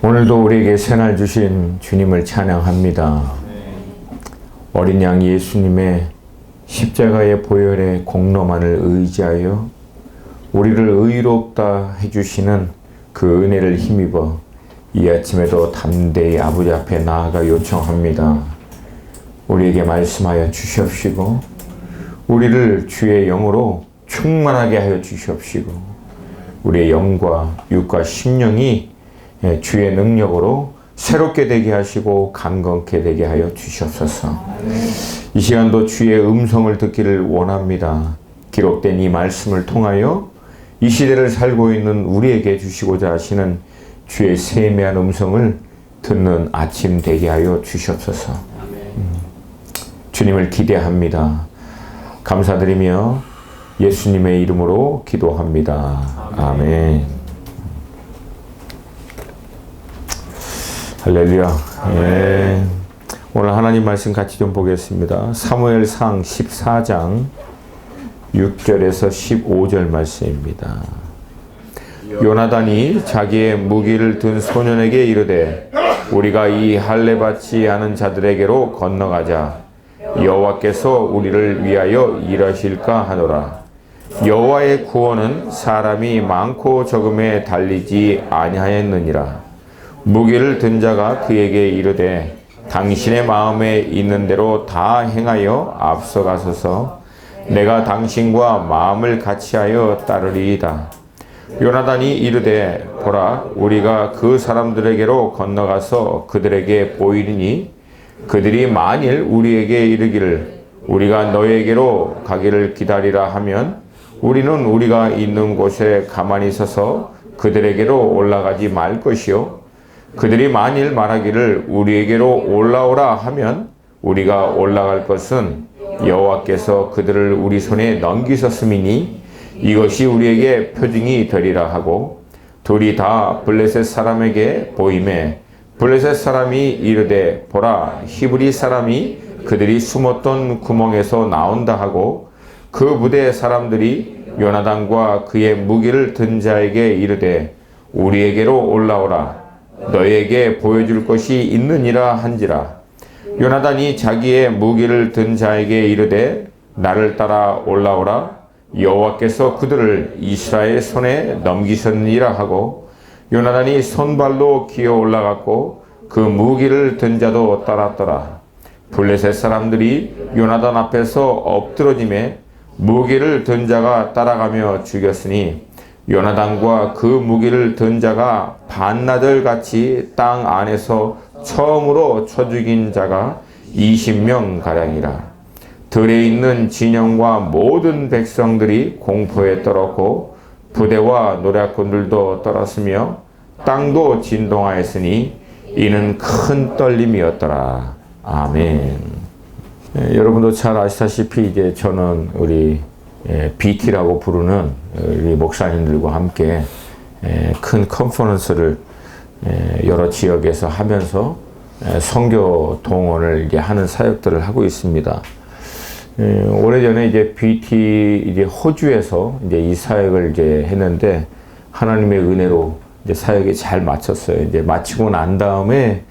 오늘도 우리에게 새날 주신 주님을 찬양합니다. 어린 양 예수님의 십자가의 보혈의 공로만을 의지하여 우리를 의롭다 해주시는 그 은혜를 힘입어 이 아침에도 담대히 아버지 앞에 나아가 요청합니다. 우리에게 말씀하여 주시옵시고 우리를 주의 영으로 충만하게 하여 주시옵시고 우리의 영과 육과 심령이 주의 능력으로 새롭게 되게 하시고 강건케 되게 하여 주시옵소서. 이 시간도 주의 음성을 듣기를 원합니다. 기록된 이 말씀을 통하여 이 시대를 살고 있는 우리에게 주시고자 하시는 주의 세미한 음성을 듣는 아침 되게 하여 주시옵소서. 주님을 기대합니다. 감사드리며 예수님의 이름으로 기도합니다. 아멘. 할렐루야. 예. 오늘 하나님 말씀 같이 좀 보겠습니다. 사무엘상 14장 6절에서 15절 말씀입니다. 요나단이 자기의 무기를 든 소년에게 이르되 우리가 이 할례 받지 않은 자들에게로 건너가자. 여호와께서 우리를 위하여 일하실까 하노라. 여호와의 구원은 사람이 많고 적음에 달리지 아니하였느니라. 무기를 든 자가 그에게 이르되 당신의 마음에 있는 대로 다 행하여 앞서가소서. 내가 당신과 마음을 같이하여 따르리이다. 요나단이 이르되 보라, 우리가 그 사람들에게로 건너가서 그들에게 보이리니 그들이 만일 우리에게 이르기를 우리가 너에게로 가기를 기다리라 하면 우리는 우리가 있는 곳에 가만히 서서 그들에게로 올라가지 말 것이요, 그들이 만일 말하기를 우리에게로 올라오라 하면 우리가 올라갈 것은 여호와께서 그들을 우리 손에 넘기셨음이니 이것이 우리에게 표징이 되리라 하고, 둘이 다 블레셋 사람에게 보이매 블레셋 사람이 이르되 보라, 히브리 사람이 그들이 숨었던 구멍에서 나온다 하고, 그 부대 사람들이 요나단과 그의 무기를 든 자에게 이르되 우리에게로 올라오라. 너에게 보여줄 것이 있느니라 한지라. 요나단이 자기의 무기를 든 자에게 이르되 나를 따라 올라오라. 여호와께서 그들을 이스라엘 손에 넘기셨느니라 하고, 요나단이 손발로 기어 올라갔고 그 무기를 든 자도 따랐더라. 블레셋 사람들이 요나단 앞에서 엎드러짐에 무기를 든 자가 따라가며 죽였으니 요나단과 그 무기를 든 자가 반나절 같이 땅 안에서 처음으로 쳐 죽인 자가 20명 가량이라. 들에 있는 진영과 모든 백성들이 공포에 떨었고 부대와 노략군들도 떨었으며 땅도 진동하였으니 이는 큰 떨림이었더라. 아멘. 여러분도 잘 아시다시피 이제 저는 우리 BT라고 부르는 우리 목사님들과 함께 큰 컨퍼런스를 여러 지역에서 하면서 선교 동원을 이제 하는 사역들을 하고 있습니다. 오래전에 이제 BT 이제 호주에서 이제 이 사역을 이제 했는데 하나님의 은혜로 이제 사역이 잘 마쳤어요. 이제 마치고 난 다음에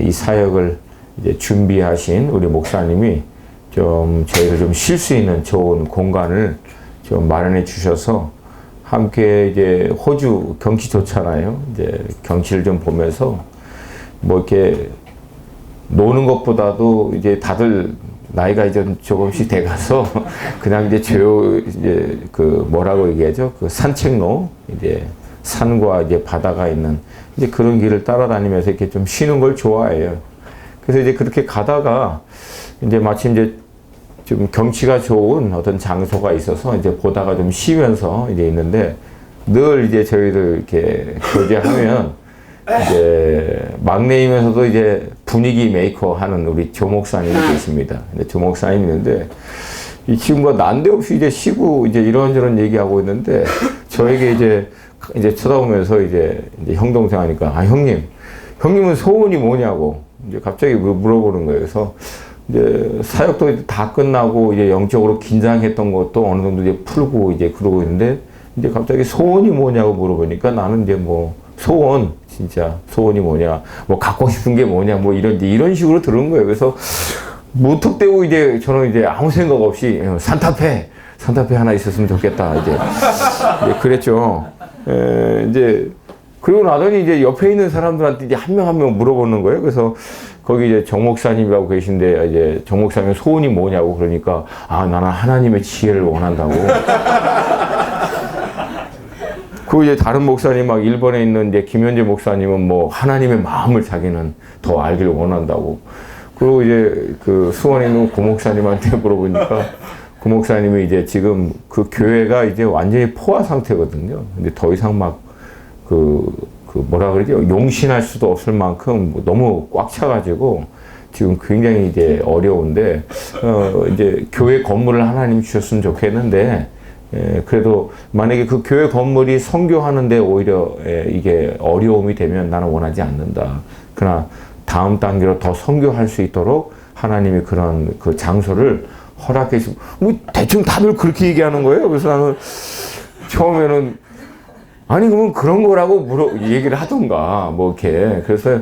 이 사역을 이제 준비하신 우리 목사님이 좀 저희를 좀 쉴 수 있는 좋은 공간을 좀 마련해 주셔서 함께 이제 호주 경치 좋잖아요. 이제 경치를 좀 보면서 뭐 이렇게 노는 것보다도 이제 다들 나이가 이제 조금씩 돼가서 그냥 이제 이제 그 뭐라고 얘기하죠? 그 산책로, 이제 산과 이제 바다가 있는 이제 그런 길을 따라다니면서 이렇게 좀 쉬는 걸 좋아해요. 그래서 이제 그렇게 가다가 이제 마침 이제 좀 경치가 좋은 어떤 장소가 있어서 이제 보다가 좀 쉬면서 이제 있는데, 늘 이제 저희들 이렇게 교제하면 이제 막내이면서도 이제 분위기 메이커 하는 우리 조 목사님이 계십니다. 근데 조 목사님이 있는데 이 친구가 난데없이 이제 쉬고 이제 이런저런 얘기하고 있는데 저에게 이제 쳐다보면서 이제 형 동생 하니까 형님은 소원이 뭐냐고 이제 갑자기 물어보는 거예요. 그래서 이제 사역도 다 끝나고 이제 영적으로 긴장했던 것도 어느 정도 이제 풀고 이제 그러고 있는데 이제 갑자기 소원이 뭐냐고 물어보니까 나는 이제 뭐 소원 진짜 소원이 뭐냐, 뭐 갖고 싶은 게 뭐냐, 뭐 이런 식으로 들은 거예요. 그래서 무턱대고 이제 저는 이제 아무 생각 없이 산타페 하나 있었으면 좋겠다 이제 그랬죠. 이제 그리고 나더니 이제 옆에 있는 사람들한테 이제 한 명 한 명 물어보는 거예요. 그래서 거기 이제 정 목사님이라고 계신데 이제 정 목사님 소원이 뭐냐고 그러니까 나는 하나님의 지혜를 원한다고. 그 이제 다른 목사님 막 일본에 있는 이제 김현재 목사님은 뭐 하나님의 마음을 자기는 더 알기를 원한다고. 그리고 이제 그 수원에 있는 고 목사님한테 물어보니까 그 목사님이 이제 지금 그 교회가 이제 완전히 포화 상태거든요. 근데 더 이상 막 뭐라 그러죠? 용신할 수도 없을 만큼 너무 꽉 차가지고 지금 굉장히 이제 어려운데, 이제 교회 건물을 하나님 주셨으면 좋겠는데, 그래도 만약에 그 교회 건물이 선교하는데 오히려 이게 어려움이 되면 나는 원하지 않는다. 그러나 다음 단계로 더 선교할 수 있도록 하나님이 그런 그 장소를 허락해 주시고, 뭐 대충 다들 그렇게 얘기하는 거예요. 그래서 나는 처음에는 아니 그러면 그런 거라고 얘기를 하던가 뭐 이렇게. 그래서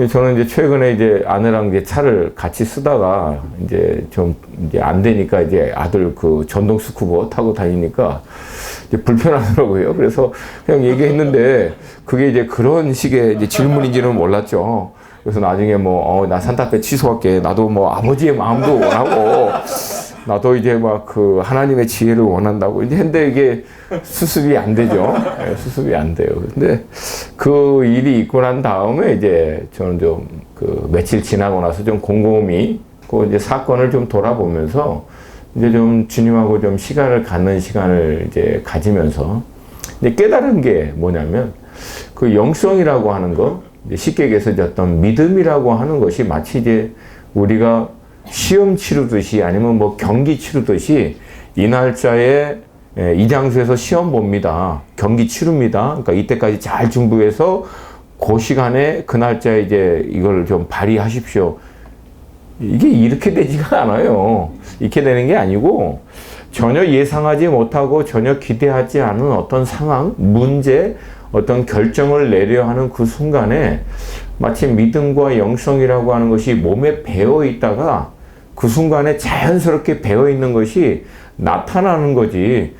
저는 이제 최근에 이제 아내랑 이제 차를 같이 쓰다가 이제 좀 이제 안 되니까 이제 아들 그 전동 스쿠버 타고 다니니까 이제 불편하더라고요. 그래서 그냥 얘기했는데 그게 이제 그런 식의 이제 질문인지는 몰랐죠. 그래서 나중에 나 산타페 취소할게. 나도 뭐 아버지의 마음도 원하고 나도 이제 막 그 하나님의 지혜를 원한다고 이제 했는데 이게 수습이 안 되죠. 수습이 안 돼요. 근데 그 일이 있고 난 다음에 이제 저는 좀 그 며칠 지나고 나서 좀 곰곰이 그 이제 사건을 좀 돌아보면서 이제 좀 주님하고 좀 시간을 갖는 시간을 이제 가지면서 이제 깨달은 게 뭐냐면 그 영성이라고 하는 거, 쉽게 얘기해서 어떤 믿음이라고 하는 것이 마치 이제 우리가 시험 치르듯이 아니면 뭐 경기 치르듯이 이 날짜에 이 장소에서 시험 봅니다. 경기 치릅니다. 그러니까 이때까지 잘 준비해서 그 시간에 그 날짜에 이제 이걸 좀 발휘하십시오. 이게 이렇게 되지가 않아요. 이렇게 되는 게 아니고 전혀 예상하지 못하고 전혀 기대하지 않은 어떤 상황, 문제, 어떤 결정을 내려 하는 그 순간에 마치 믿음과 영성이라고 하는 것이 몸에 배어 있다가 그 순간에 자연스럽게 배어 있는 것이 나타나는 거지.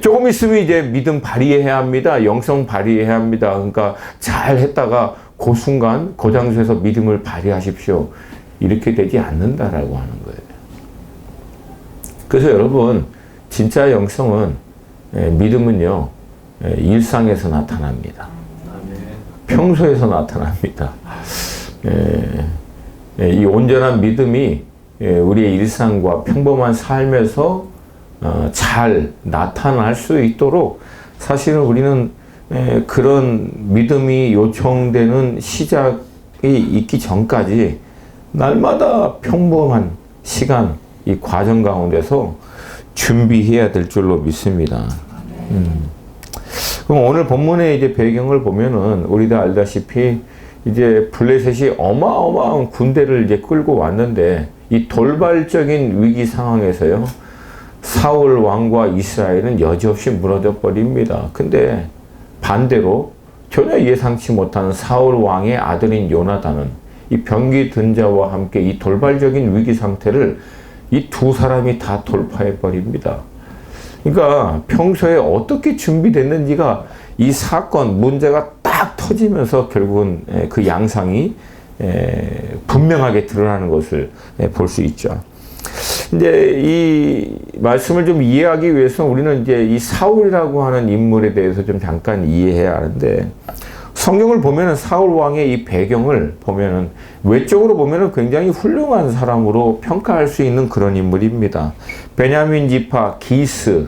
조금 있으면 이제 믿음 발휘해야 합니다. 영성 발휘해야 합니다. 그러니까 잘 했다가 그 순간 그 장소에서 믿음을 발휘하십시오. 이렇게 되지 않는다라고 하는 거예요. 그래서 여러분 진짜 영성은 믿음은요 일상에서 나타납니다. 평소에서 나타납니다. 이 온전한 믿음이 우리의 일상과 평범한 삶에서 잘 나타날 수 있도록 사실은 우리는 그런 믿음이 요청되는 시작이 있기 전까지 날마다 평범한 시간, 이 과정 가운데서 준비해야 될 줄로 믿습니다. 그럼 오늘 본문의 이제 배경을 보면은 우리도 알다시피 이제 블레셋이 어마어마한 군대를 이제 끌고 왔는데 이 돌발적인 위기 상황에서요 사울 왕과 이스라엘은 여지없이 무너져 버립니다. 근데 반대로 전혀 예상치 못한 사울 왕의 아들인 요나단은 이 병기 든 자와 함께 이 돌발적인 위기 상태를 이 두 사람이 다 돌파해 버립니다. 그러니까 평소에 어떻게 준비됐는지가 이 사건, 문제가 딱 터지면서 결국은 그 양상이 분명하게 드러나는 것을 볼 수 있죠. 이제 이 말씀을 좀 이해하기 위해서 우리는 이제 이 사울이라고 하는 인물에 대해서 좀 잠깐 이해해야 하는데 성경을 보면은 사울 왕의 이 배경을 보면은 외적으로 보면은 굉장히 훌륭한 사람으로 평가할 수 있는 그런 인물입니다. 베냐민 지파 기스,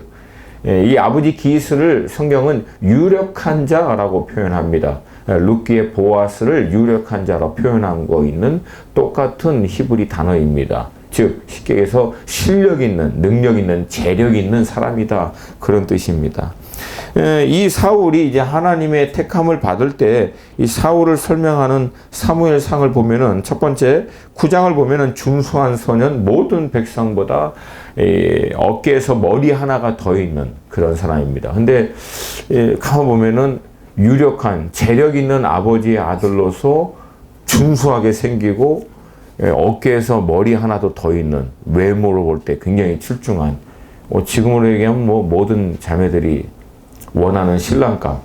이 아버지 기스를 성경은 유력한 자라고 표현합니다. 룻기의 보아스를 유력한 자로 표현한 거 있는 똑같은 히브리 단어입니다. 즉 쉽게 해서 실력 있는, 능력 있는, 재력 있는 사람이다 그런 뜻입니다. 이 사울이 이제 하나님의 택함을 받을 때 이 사울을 설명하는 사무엘상을 보면은 첫 번째 9장을 보면은 준수한 소년 모든 백성보다 어깨에서 머리 하나가 더 있는 그런 사람입니다. 근데 가만 보면은 유력한 재력 있는 아버지의 아들로서 준수하게 생기고 어깨에서 머리 하나도 더 있는, 외모로 볼 때 굉장히 출중한, 지금으로 얘기하면 모든 자매들이 원하는 신랑감.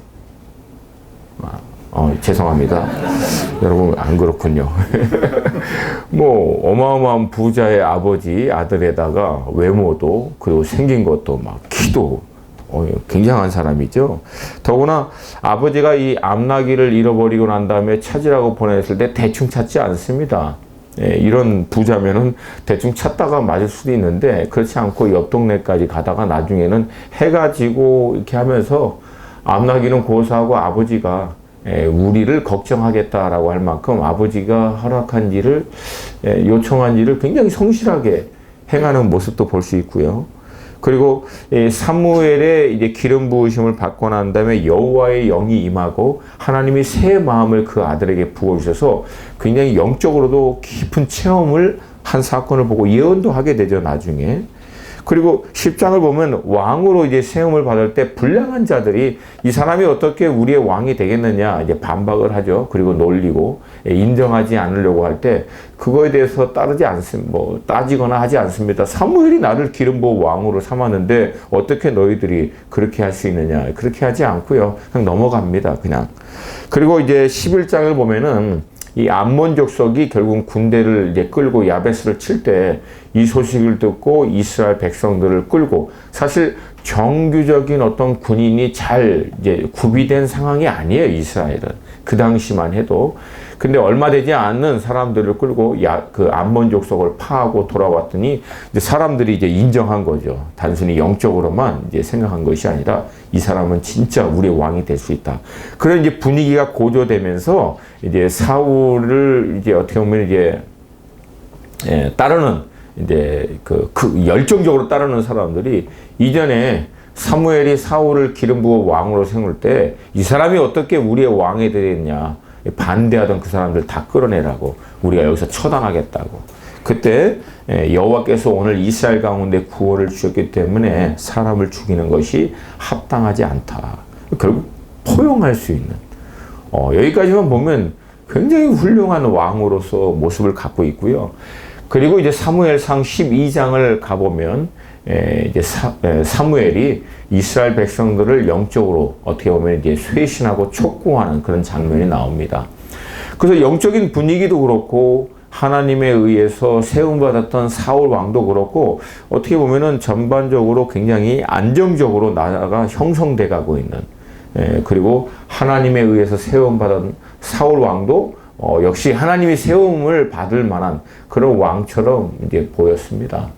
죄송합니다. 여러분 안 그렇군요. 어마어마한 부자의 아버지 아들에다가 외모도, 그리고 생긴 것도 막 키도 굉장한 사람이죠. 더구나 아버지가 이 암나귀를 잃어버리고 난 다음에 찾으라고 보냈을 때 대충 찾지 않습니다. 이런 부자면은 대충 찾다가 맞을 수도 있는데, 그렇지 않고 옆 동네까지 가다가 나중에는 해가 지고 이렇게 하면서 암나귀는 고사하고 아버지가 우리를 걱정하겠다라고 할 만큼 아버지가 허락한지를, 요청한지를 굉장히 성실하게 행하는 모습도 볼 수 있고요. 그리고 사무엘의 이제 기름 부으심을 받고 난 다음에 여호와의 영이 임하고 하나님이 새 마음을 그 아들에게 부어주셔서 굉장히 영적으로도 깊은 체험을 한 사건을 보고 예언도 하게 되죠, 나중에. 그리고 10장을 보면 왕으로 이제 세움을 받을 때 불량한 자들이 이 사람이 어떻게 우리의 왕이 되겠느냐 이제 반박을 하죠. 그리고 놀리고 인정하지 않으려고 할 때 그거에 대해서 따지거나 하지 않습니다. 사무엘이 나를 기름 부어 왕으로 삼았는데 어떻게 너희들이 그렇게 할 수 있느냐. 그렇게 하지 않고요. 그냥 넘어갑니다. 그냥. 그리고 이제 11장을 보면은 이 암몬 족속이 결국 군대를 이제 끌고 야베스를 칠 때 이 소식을 듣고 이스라엘 백성들을 끌고, 사실 정규적인 어떤 군인이 잘 이제 구비된 상황이 아니에요, 이스라엘은. 그 당시만 해도. 근데 얼마 되지 않는 사람들을 끌고 그 암몬 족속을 파하고 돌아왔더니 이제 사람들이 이제 인정한 거죠. 단순히 영적으로만 이제 생각한 것이 아니라 이 사람은 진짜 우리의 왕이 될 수 있다. 그런 이제 분위기가 고조되면서 이제 사울을 이제 어떻게 보면 이제 따르는 이제 그 열정적으로 따르는 사람들이 이전에 사무엘이 사울을 기름 부어 왕으로 세울 때 이 사람이 어떻게 우리의 왕이 되겠냐 반대하던 그 사람들 다 끌어내라고, 우리가 여기서 처단하겠다고. 그때 여호와께서 오늘 이스라엘 가운데 구원을 주셨기 때문에 사람을 죽이는 것이 합당하지 않다. 결국 포용할 수 있는, 여기까지만 보면 굉장히 훌륭한 왕으로서 모습을 갖고 있고요. 그리고 이제 사무엘상 12장을 가보면 이제 사무엘이 이스라엘 백성들을 영적으로 어떻게 보면 이제 쇄신하고 촉구하는 그런 장면이 나옵니다. 그래서 영적인 분위기도 그렇고 하나님에 의해서 세움받았던 사울 왕도 그렇고 어떻게 보면은 전반적으로 굉장히 안정적으로 나라가 형성돼 가고 있는, 그리고 하나님에 의해서 세움받은 사울 왕도 역시 하나님이 세움을 받을 만한 그런 왕처럼 이제 보였습니다.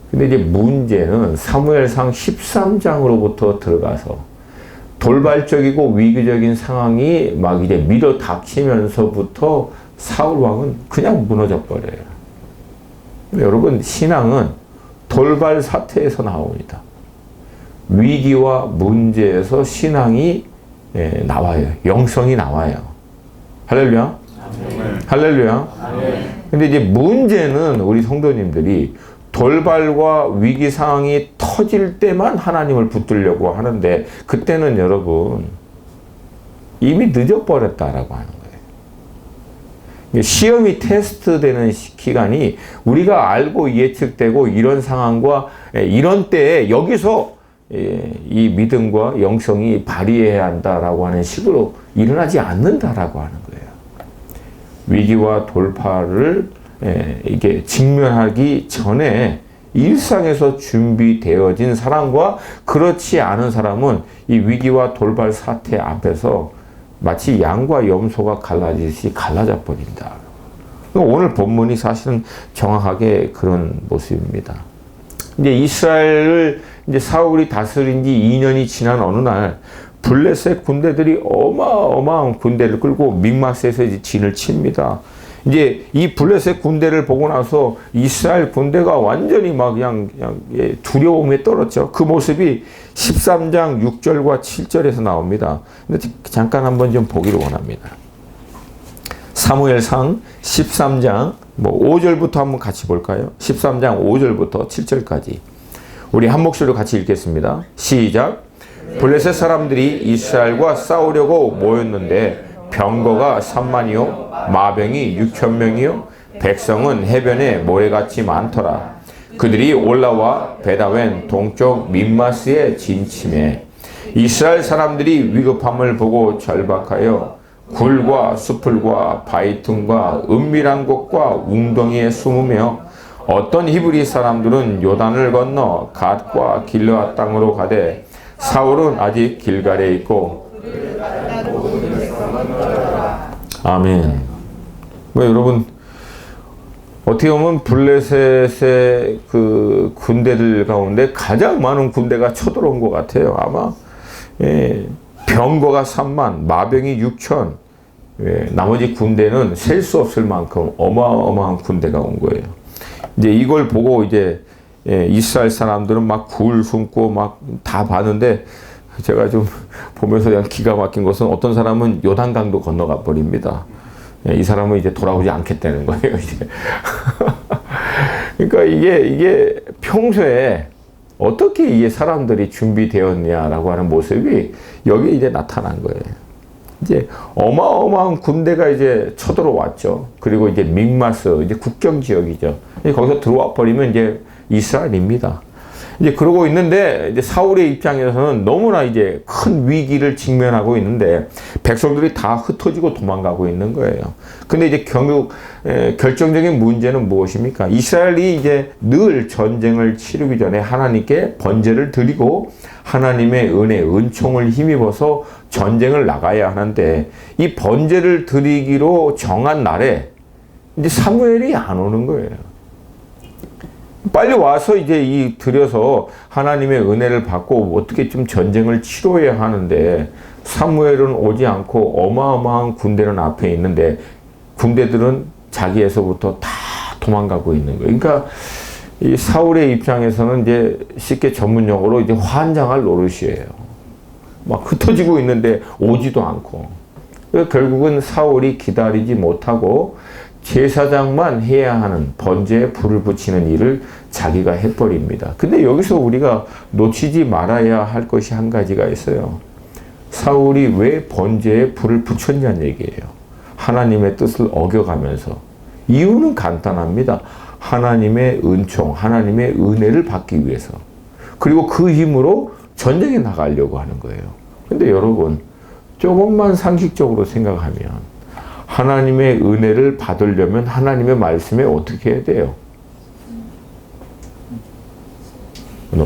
근데 이제 문제는 사무엘상 13장으로부터 들어가서 돌발적이고 위기적인 상황이 막 이제 밀어 닥치면서부터 사울 왕은 그냥 무너져 버려요. 여러분, 신앙은 돌발 사태에서 나옵니다. 위기와 문제에서 신앙이 나와요. 영성이 나와요. 할렐루야. 할렐루야. 근데 이제 문제는 우리 성도님들이 돌발과 위기 상황이 터질 때만 하나님을 붙들려고 하는데, 그때는 여러분 이미 늦어버렸다라고 하는 거예요. 시험이 테스트되는 기간이 우리가 알고 예측되고 이런 상황과 이런 때에 여기서 이 믿음과 영성이 발휘해야 한다라고 하는 식으로 일어나지 않는다라고 하는 거예요. 위기와 돌파를 이게 직면하기 전에 일상에서 준비되어진 사람과 그렇지 않은 사람은 이 위기와 돌발 사태 앞에서 마치 양과 염소가 갈라지듯이 갈라져 버린다. 오늘 본문이 사실은 정확하게 그런 모습입니다. 이제 이스라엘을 이제 사울이 다스린 지 2년이 지난 어느 날 블레셋 군대들이 어마어마한 군대를 끌고 믹마스에서 이제 진을 칩니다. 이제 이 블레셋 군대를 보고 나서 이스라엘 군대가 완전히 막 그냥 두려움에 떨었죠. 그 모습이 13장 6절과 7절에서 나옵니다. 근데 잠깐 한번 좀 보기를 원합니다. 사무엘상 13장 5절부터 한번 같이 볼까요? 13장 5절부터 7절까지. 우리 한 목소리로 같이 읽겠습니다. 시작. 블레셋 사람들이 이스라엘과 싸우려고 모였는데 병거가 3만이요 마병이 6천 명이요 백성은 해변에 모래같이 많더라. 그들이 올라와 베다웬 동쪽 민마스에 진침해 이스라엘 사람들이 위급함을 보고 절박하여 굴과 수풀과 바위틈과 은밀한 곳과 웅덩이에 숨으며 어떤 히브리 사람들은 요단을 건너 갓과 길르앗 땅으로 가되 사울은 아직 길갈에 있고. 아멘. 여러분 어떻게 보면 블레셋의 그 군대들 가운데 가장 많은 군대가 쳐들어온 것 같아요. 아마 병거가 3만, 마병이 6천, 나머지 군대는 셀 수 없을 만큼 어마어마한 군대가 온 거예요. 이제 이걸 보고 이제 이스라엘 사람들은 막 굴 숨고 막 다 봤는데 제가 좀 보면서 그냥 기가 막힌 것은 어떤 사람은 요단강도 건너가 버립니다. 이 사람은 이제 돌아오지 않겠다는 거예요, 이제. 그러니까 이게 평소에 어떻게 이 사람들이 준비되었냐라고 하는 모습이 여기 이제 나타난 거예요. 이제 어마어마한 군대가 이제 쳐들어왔죠. 그리고 이제 mik마스, 이제 국경 지역이죠. 거기서 들어와 버리면 이제 이스라엘입니다. 이제 그러고 있는데 이제 사울의 입장에서는 너무나 이제 큰 위기를 직면하고 있는데 백성들이 다 흩어지고 도망가고 있는 거예요. 근데 이제 결국 결정적인 문제는 무엇입니까? 이스라엘이 이제 늘 전쟁을 치르기 전에 하나님께 번제를 드리고 하나님의 은혜, 은총을 힘입어서 전쟁을 나가야 하는데 이 번제를 드리기로 정한 날에 이제 사무엘이 안 오는 거예요. 빨리 와서 이제 드려서 하나님의 은혜를 받고 어떻게 좀 전쟁을 치러야 하는데 사무엘은 오지 않고 어마어마한 군대는 앞에 있는데 군대들은 자기에서부터 다 도망가고 있는 거예요. 그러니까 이 사울의 입장에서는 이제 쉽게 전문용어로 이제 환장할 노릇이에요. 막 흩어지고 있는데 오지도 않고. 결국은 사울이 기다리지 못하고 제사장만 해야 하는 번제에 불을 붙이는 일을 자기가 해버립니다. 근데 여기서 우리가 놓치지 말아야 할 것이 한 가지가 있어요. 사울이 왜 번제에 불을 붙였냐는 얘기예요. 하나님의 뜻을 어겨가면서. 이유는 간단합니다. 하나님의 은총, 하나님의 은혜를 받기 위해서. 그리고 그 힘으로 전쟁에 나가려고 하는 거예요. 근데 여러분, 조금만 상식적으로 생각하면 하나님의 은혜를 받으려면 하나님의 말씀에 어떻게 해야 돼요?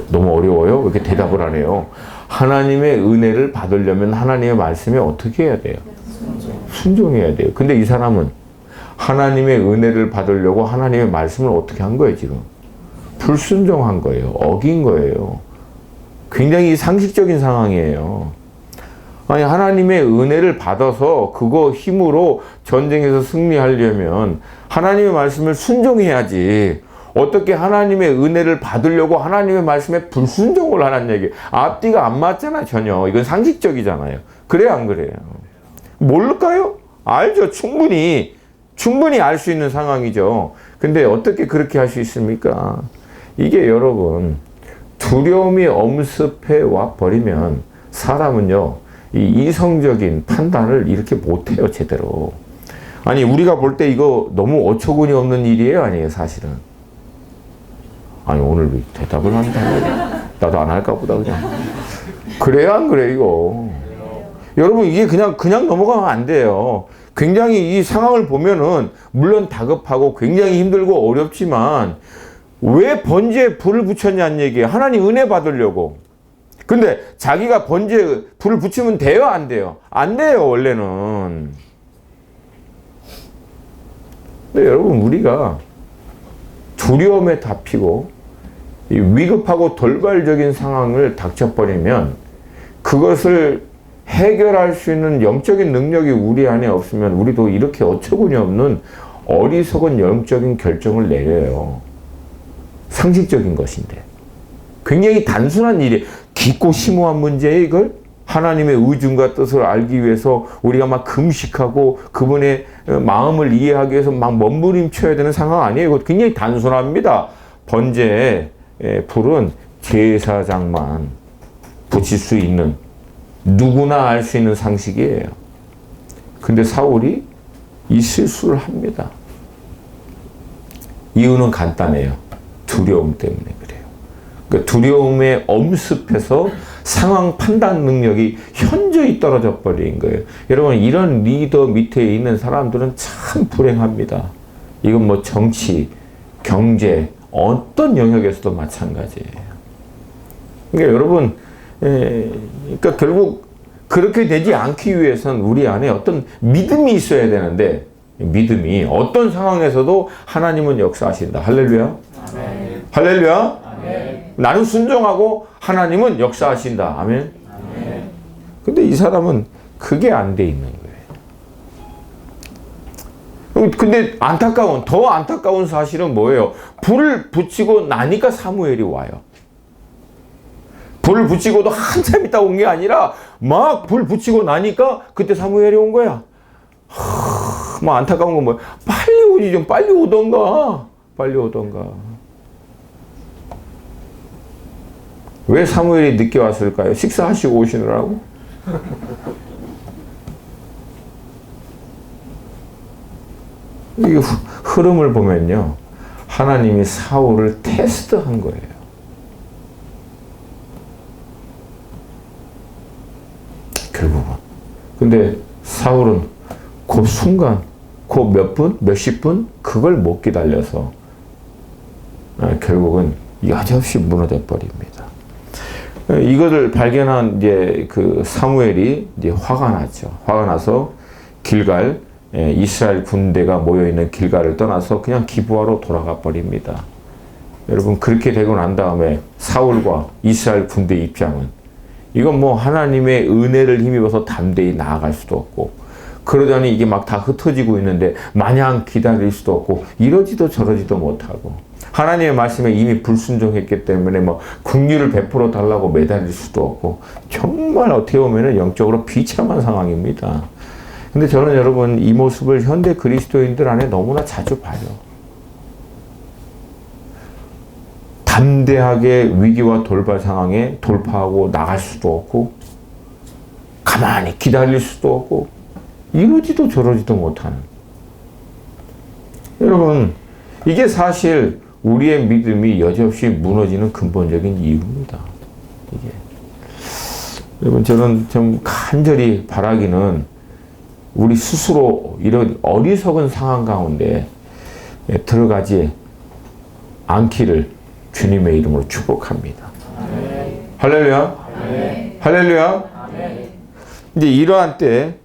너무 어려워요? 왜 이렇게 대답을 안 해요? 하나님의 은혜를 받으려면 하나님의 말씀에 어떻게 해야 돼요? 순종해야 돼요. 근데 이 사람은 하나님의 은혜를 받으려고 하나님의 말씀을 어떻게 한 거예요, 지금? 불순종한 거예요. 어긴 거예요. 굉장히 상식적인 상황이에요. 아니, 하나님의 은혜를 받아서 그거 힘으로 전쟁에서 승리하려면 하나님의 말씀을 순종해야지. 어떻게 하나님의 은혜를 받으려고 하나님의 말씀에 불순종을 하라는 얘기. 앞뒤가 안 맞잖아, 전혀. 이건 상식적이잖아요. 그래요, 안 그래요? 모를까요? 알죠. 충분히 알 수 있는 상황이죠. 근데 어떻게 그렇게 할 수 있습니까? 이게 여러분, 두려움이 엄습해 와 버리면 사람은요, 이 이성적인 판단을 이렇게 못해요, 제대로. 아니, 우리가 볼 때 이거 너무 어처구니 없는 일이에요, 아니에요, 사실은? 아니, 오늘 왜 대답을 한다? 나도 안 할까 보다, 그냥. 그래요, 안 그래요, 이거? 여러분, 이게 그냥 넘어가면 안 돼요. 굉장히 이 상황을 보면은, 물론 다급하고 굉장히 힘들고 어렵지만, 왜 번제에 불을 붙였냐는 얘기예요. 하나님 은혜 받으려고. 근데 자기가 번제에 불을 붙이면 돼요, 안 돼요? 안 돼요, 원래는. 근데 여러분, 우리가 두려움에 잡히고 이 위급하고 돌발적인 상황을 닥쳐버리면 그것을 해결할 수 있는 영적인 능력이 우리 안에 없으면 우리도 이렇게 어처구니 없는 어리석은 영적인 결정을 내려요. 상식적인 것인데. 굉장히 단순한 일이 깊고 심오한 문제에 이걸 하나님의 의중과 뜻을 알기 위해서 우리가 막 금식하고 그분의 마음을 이해하기 위해서 막 몸부림쳐야 되는 상황 아니에요. 이거 굉장히 단순합니다. 번제의 불은 제사장만 붙일 수 있는, 누구나 알 수 있는 상식이에요. 근데 사울이 이 실수를 합니다. 이유는 간단해요. 두려움 때문에 그래요. 그러니까 두려움에 엄습해서 상황 판단 능력이 현저히 떨어져 버린 거예요. 여러분, 이런 리더 밑에 있는 사람들은 참 불행합니다. 이건 뭐 정치, 경제, 어떤 영역에서도 마찬가지예요. 그러니까 여러분, 그러니까 결국 그렇게 되지 않기 위해서는 우리 안에 어떤 믿음이 있어야 되는데, 믿음이 어떤 상황에서도 하나님은 역사하신다. 할렐루야. 아멘. 할렐루야. 아멘. 나는 순종하고 하나님은 역사하신다. 아멘. 아멘. 근데 이 사람은 그게 안 돼 있는 거예요. 근데 더 안타까운 사실은 뭐예요? 불을 붙이고 나니까 사무엘이 와요. 불을 붙이고도 한참 있다 온 게 아니라 막 불 붙이고 나니까 그때 사무엘이 온 거야. 뭐 안타까운 건 뭐야? 빨리 오지 좀, 빨리 오던가. 빨리 오던가. 왜 사무엘이 늦게 왔을까요? 식사하시고 오시느라고? 이 흐름을 보면요, 하나님이 사울을 테스트한 거예요. 결국은. 근데 사울은 그 순간, 그 몇 분, 몇십 분, 그걸 못 기다려서 결국은 여지없이 무너져 버립니다. 이것을 발견한 이제 그 사무엘이 이제 화가 나죠. 화가 나서 길갈, 이스라엘 군대가 모여 있는 길갈을 떠나서 그냥 기브아로 돌아가 버립니다. 여러분, 그렇게 되고 난 다음에 사울과 이스라엘 군대 입장은, 이건 뭐 하나님의 은혜를 힘입어서 담대히 나아갈 수도 없고, 그러더니 이게 막 다 흩어지고 있는데 마냥 기다릴 수도 없고, 이러지도 저러지도 못하고, 하나님의 말씀에 이미 불순종했기 때문에 뭐 긍휼을 베풀어 달라고 매달릴 수도 없고, 정말 어떻게 보면 영적으로 비참한 상황입니다. 근데 저는 여러분, 이 모습을 현대 그리스도인들 안에 너무나 자주 봐요. 담대하게 위기와 돌발 상황에 돌파하고 나갈 수도 없고, 가만히 기다릴 수도 없고, 이러지도 저러지도 못하는. 여러분, 이게 사실 우리의 믿음이 여지없이 무너지는 근본적인 이유입니다. 이게. 여러분, 저는 좀 간절히 바라기는, 우리 스스로 이런 어리석은 상황 가운데 들어가지 않기를 주님의 이름으로 축복합니다. 아멘. 할렐루야. 아멘. 할렐루야. 아멘. 이제 이러한 때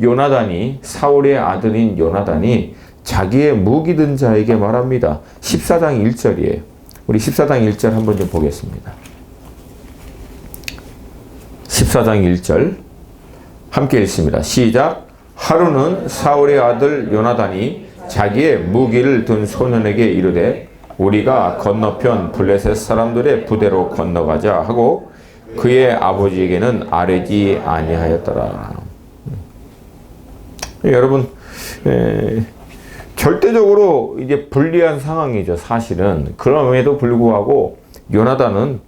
요나단이, 사울의 아들인 요나단이 자기의 무기 든 자에게 말합니다. 14장 1절이에요. 우리 14장 1절 한번 좀 보겠습니다. 14장 1절 함께 읽습니다. 시작. 하루는 사울의 아들 요나단이 자기의 무기를 든 소년에게 이르되 우리가 건너편 블레셋 사람들의 부대로 건너가자 하고 그의 아버지에게는 아뢰지 아니하였더라. 여러분, 절대적으로 이제 불리한 상황이죠. 사실은. 그럼에도 불구하고 요나단은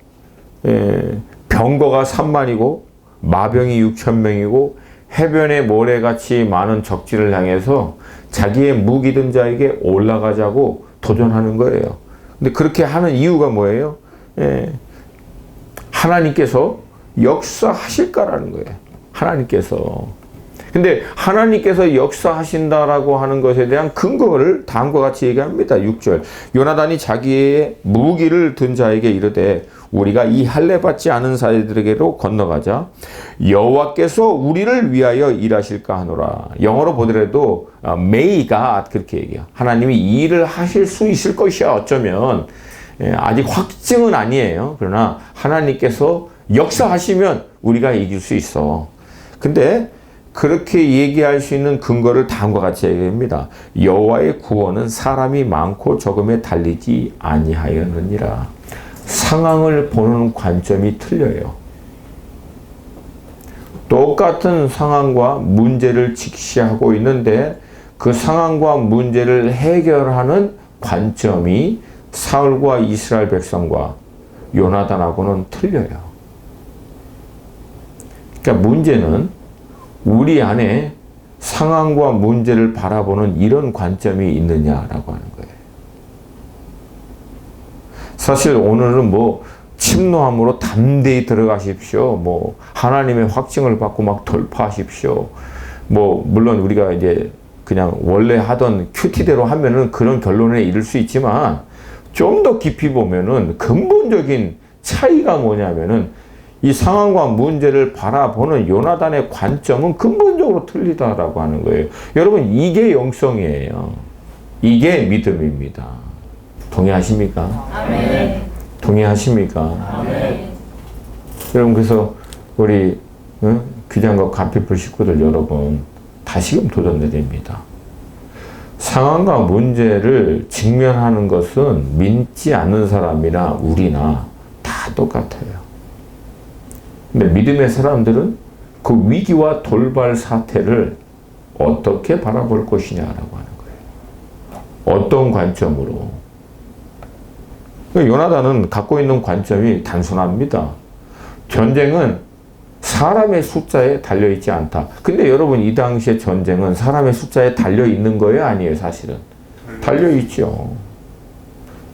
병거가 3만이고 마병이 6,000명이고 해변의 모래같이 많은 적지를 향해서 자기의 무기 든 자에게 올라가자고 도전하는 거예요. 근데 그렇게 하는 이유가 뭐예요? 하나님께서 역사하실까라는 거예요. 하나님께서. 근데 하나님께서 역사하신다라고 하는 것에 대한 근거를 다음과 같이 얘기합니다. 6절. 요나단이 자기의 무기를 든 자에게 이르되 우리가 이 할례 받지 않은 사람들에게로 건너가자. 여호와께서 우리를 위하여 일하실까 하노라. 영어로 보더라도 may God 그렇게 얘기해요. 하나님이 이 일을 하실 수 있을 것이야. 어쩌면 아직 확증은 아니에요. 그러나 하나님께서 역사하시면 우리가 이길 수 있어. 근데 그렇게 얘기할 수 있는 근거를 다음과 같이 얘기합니다. 여호와의 구원은 사람이 많고 적음에 달리지 아니하였느니라. 상황을 보는 관점이 틀려요. 똑같은 상황과 문제를 직시하고 있는데 그 상황과 문제를 해결하는 관점이 사울과 이스라엘 백성과 요나단하고는 틀려요. 그러니까 문제는 우리 안에 상황과 문제를 바라보는 이런 관점이 있느냐라고 하는 거예요. 사실 오늘은 뭐 침노함으로 담대히 들어가십시오. 뭐 하나님의 확증을 받고 막 돌파하십시오. 뭐 물론 우리가 이제 그냥 원래 하던 큐티대로 하면은 그런 결론에 이를 수 있지만 좀 더 깊이 보면은 근본적인 차이가 뭐냐면은 이 상황과 문제를 바라보는 요나단의 관점은 근본적으로 틀리다라고 하는 거예요. 여러분, 이게 영성이에요. 이게 믿음입니다. 동의하십니까? 아멘. 동의하십니까? 아멘. 여러분, 그래서 우리 귀장과 가피풀 식구들 여러분, 다시금 도전드립니다. 상황과 문제를 직면하는 것은 믿지 않는 사람이나 우리나 다 똑같아요. 근데 믿음의 사람들은 그 위기와 돌발 사태를 어떻게 바라볼 것이냐라고 하는 거예요. 어떤 관점으로. 요나단은 갖고 있는 관점이 단순합니다. 전쟁은 사람의 숫자에 달려있지 않다. 근데 여러분, 이 당시에 전쟁은 사람의 숫자에 달려있는 거예요? 아니에요? 사실은 달려있죠.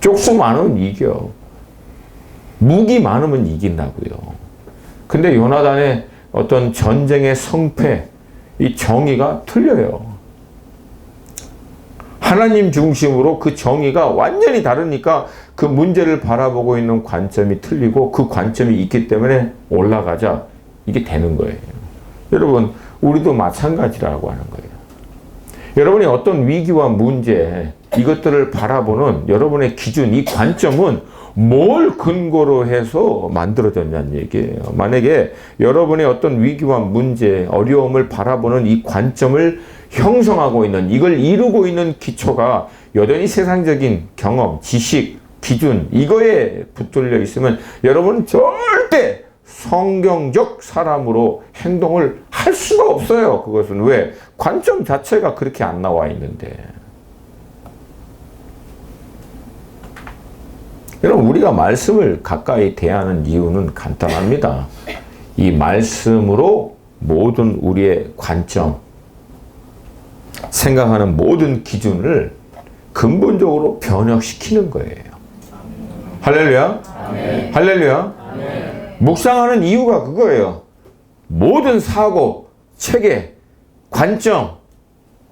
쪽수 많으면 이겨. 무기 많으면 이긴다고요. 근데 요나단의 어떤 전쟁의 성패, 이 정의가 틀려요. 하나님 중심으로 그 정의가 완전히 다르니까 그 문제를 바라보고 있는 관점이 틀리고 그 관점이 있기 때문에 올라가자 이게 되는 거예요. 여러분, 우리도 마찬가지라고 하는 거예요. 여러분이 어떤 위기와 문제 이것들을 바라보는 여러분의 기준, 이 관점은 뭘 근거로 해서 만들어졌냐는 얘기예요. 만약에 여러분의 어떤 위기와 문제, 어려움을 바라보는 이 관점을 형성하고 있는, 이걸 이루고 있는 기초가 여전히 세상적인 경험, 지식, 기준, 이거에 붙들려 있으면 여러분은 절대 성경적 사람으로 행동을 할 수가 없어요. 그것은 왜? 관점 자체가 그렇게 안 나와 있는데. 여러분, 우리가 말씀을 가까이 대하는 이유는 간단합니다. 이 말씀으로 모든 우리의 관점, 생각하는 모든 기준을 근본적으로 변혁시키는 거예요. 할렐루야? 아멘. 할렐루야? 아멘. 묵상하는 이유가 그거예요. 모든 사고, 체계, 관점,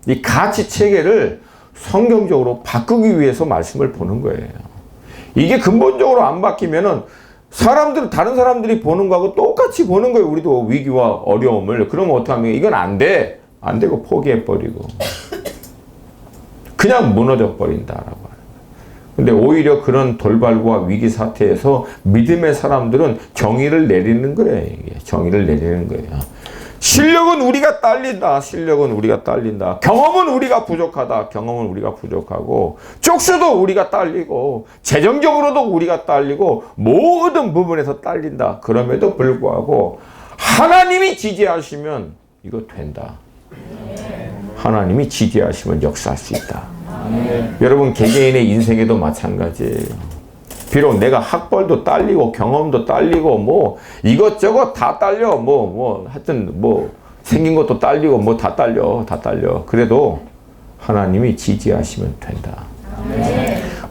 이 가치 체계를 성경적으로 바꾸기 위해서 말씀을 보는 거예요. 이게 근본적으로 안 바뀌면은 다른 사람들이 보는 거하고 똑같이 보는 거예요. 우리도 위기와 어려움을. 그러면 어떡합니까? 이건 안 돼. 안 되고 포기해버리고. 그냥 무너져 버린다라고 하는 거예요. 근데 오히려 그런 돌발과 위기 사태에서 믿음의 사람들은 정의를 내리는 거예요. 이게 정의를 내리는 거예요. 실력은 우리가 딸린다. 실력은 우리가 딸린다. 경험은 우리가 부족하다. 경험은 우리가 부족하고, 쪽수도 우리가 딸리고, 재정적으로도 우리가 딸리고, 모든 부분에서 딸린다. 그럼에도 불구하고 하나님이 지지하시면 이거 된다. 하나님이 지지하시면 역사할 수 있다. 여러분, 개개인의 인생에도 마찬가지예요. 비록 내가 학벌도 딸리고 경험도 딸리고 뭐 이것저것 다 딸려. 하여튼 생긴 것도 딸리고 다 딸려. 그래도 하나님이 지지하시면 된다.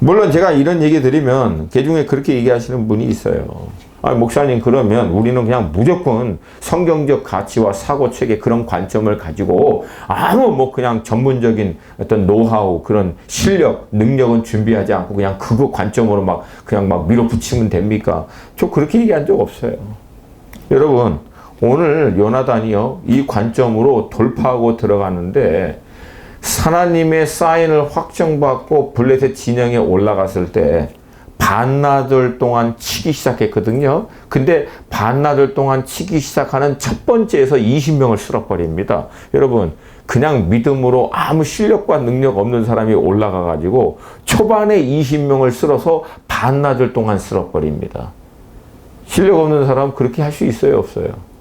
물론 제가 이런 얘기 드리면 그 중에 그렇게 얘기하시는 분이 있어요. 목사님, 그러면 우리는 그냥 무조건 성경적 가치와 사고체계 그런 관점을 가지고 그냥 전문적인 어떤 노하우, 그런 실력, 능력은 준비하지 않고 그냥 그거 관점으로 그냥 밀어붙이면 됩니까? 저 그렇게 얘기한 적 없어요. 여러분, 오늘 요나단이요, 이 관점으로 돌파하고 들어가는데 하나님의 사인을 확정받고 블레셋 진영에 올라갔을 때 반나절 동안 치기 시작했거든요. 근데 반나절 동안 치기 시작하는 첫 번째에서 20명을 쓸어버립니다. 여러분, 그냥 믿음으로 아무 실력과 능력 없는 사람이 올라가가지고 초반에 20명을 쓸어서 반나절 동안 쓸어버립니다. 실력 없는 사람 그렇게 할 수 있어요? 없어요?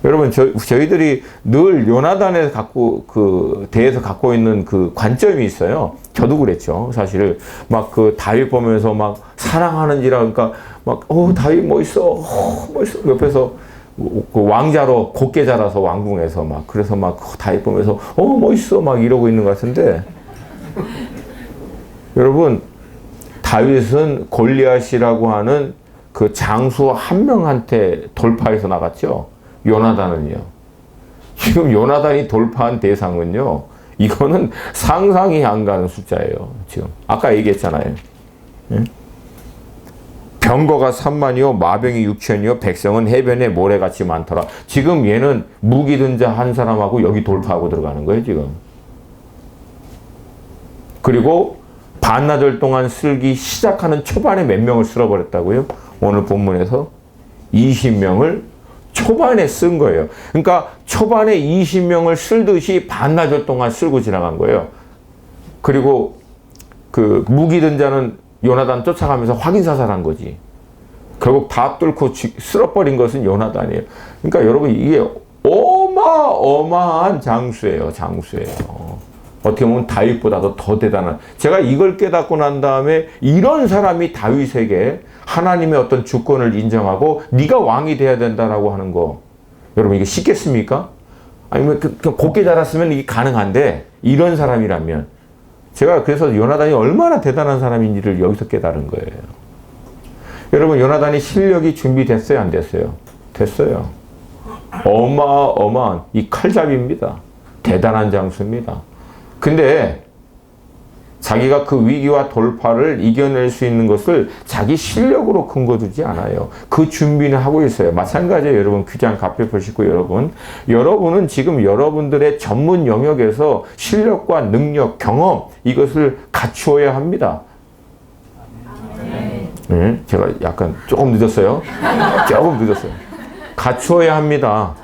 여러분, 저희들이 늘 요나단에 대해서 갖고 있는 그 관점이 있어요. 저도 그랬죠. 사실, 다윗 보면서 사랑하는지라, 그러니까, 다윗 멋있어. 옆에서, 그 왕자로 곱게 자라서 왕궁에서 막 그래서 막 다 예쁘면서 멋있어 막 이러고 있는 것 같은데 여러분 다윗은 골리앗이라고 하는 그 장수 한 명한테 돌파해서 나갔죠. 요나단은요. 지금 요나단이 돌파한 대상은요. 이거는 상상이 안 가는 숫자예요. 지금 아까 얘기했잖아요. 예? 병거가 3만이요 마병이 6천이요 백성은 해변에 모래같이 많더라. 지금 얘는 무기 든 자 한 사람하고 여기 돌파하고 들어가는 거예요 지금. 그리고 반나절 동안 쓸기 시작하는 초반에 몇 명을 쓸어버렸다고요? 오늘 본문에서 20명을 초반에 쓴 거예요. 그러니까 초반에 20명을 쓸듯이 반나절 동안 쓸고 지나간 거예요. 그리고 그 무기 든 자는 요나단 쫓아가면서 확인사살한 거지. 결국 다 뚫고 쓸어버린 것은 요나단이에요. 그러니까 여러분 이게 어마어마한 장수예요. 장수예요. 어떻게 보면 다윗보다도 더 대단한. 제가 이걸 깨닫고 난 다음에 이런 사람이 다윗에게 하나님의 어떤 주권을 인정하고 네가 왕이 돼야 된다라고 하는 거. 여러분 이게 쉽겠습니까? 아니면 곱게 자랐으면 이게 가능한데 이런 사람이라면 제가 그래서 요나단이 얼마나 대단한 사람인지를 여기서 깨달은 거예요. 여러분 요나단이 실력이 준비됐어요? 안 됐어요? 됐어요. 어마어마한 이 칼잡이입니다. 대단한 장수입니다. 근데 자기가 그 위기와 돌파를 이겨낼 수 있는 것을 자기 실력으로 근거두지 않아요. 그 준비는 하고 있어요. 마찬가지예요. 여러분 귀장 갑배풀 식구 여러분은 지금 여러분들의 전문 영역에서 실력과 능력, 경험 이것을 갖추어야 합니다. 네, 제가 약간 조금 늦었어요. 조금 늦었어요. 갖추어야 합니다.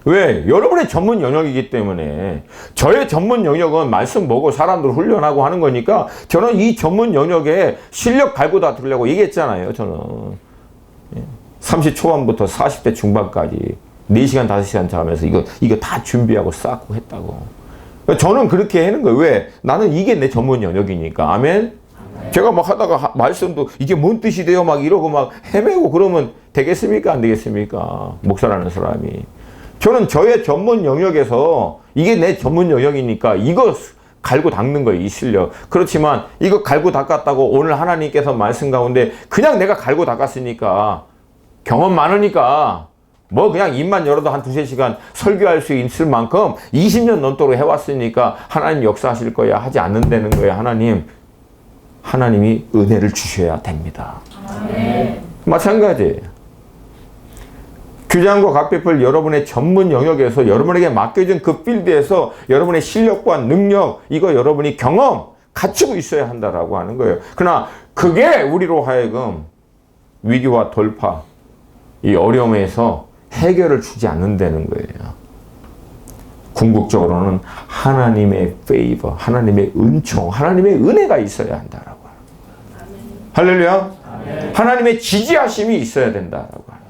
왜? 여러분의 전문 영역이기 때문에. 저의 전문 영역은 말씀 보고 사람들 훈련하고 하는 거니까 저는 이 전문 영역에 실력 갈고 닦으려고 얘기했잖아요. 저는 30 초반부터 40대 중반까지 4시간 5시간 자면서 이거 다 준비하고 쌓고 했다고. 저는 그렇게 하는 거예요. 왜? 나는 이게 내 전문 영역이니까. 아멘? 제가 막 하다가 말씀도 이게 뭔 뜻이 돼요? 막 이러고 막 헤매고 그러면 되겠습니까? 안 되겠습니까? 목사라는 사람이. 저는 저의 전문 영역에서 이게 내 전문 영역이니까 이거 갈고 닦는 거예요. 이 실력. 그렇지만 이거 갈고 닦았다고 오늘 하나님께서 말씀 가운데 그냥 내가 갈고 닦았으니까 경험 많으니까 뭐 그냥 입만 열어도 한 2-3시간 설교할 수 있을 만큼 20년 넘도록 해왔으니까 하나님 역사하실 거야 하지 않는다는 거예요. 하나님이 은혜를 주셔야 됩니다. 마찬가지예요. 규장과 각배풀 여러분의 전문 영역에서 여러분에게 맡겨진 그 필드에서 여러분의 실력과 능력 이거 여러분이 경험 갖추고 있어야 한다라고 하는 거예요. 그러나 그게 우리로 하여금 위기와 돌파 이 어려움에서 해결을 주지 않는다는 거예요. 궁극적으로는 하나님의 페이버, 하나님의 은총, 하나님의 은혜가 있어야 한다라고 하는 거예요. 할렐루야. 아멘. 하나님의 지지하심이 있어야 된다라고 하는 거예요.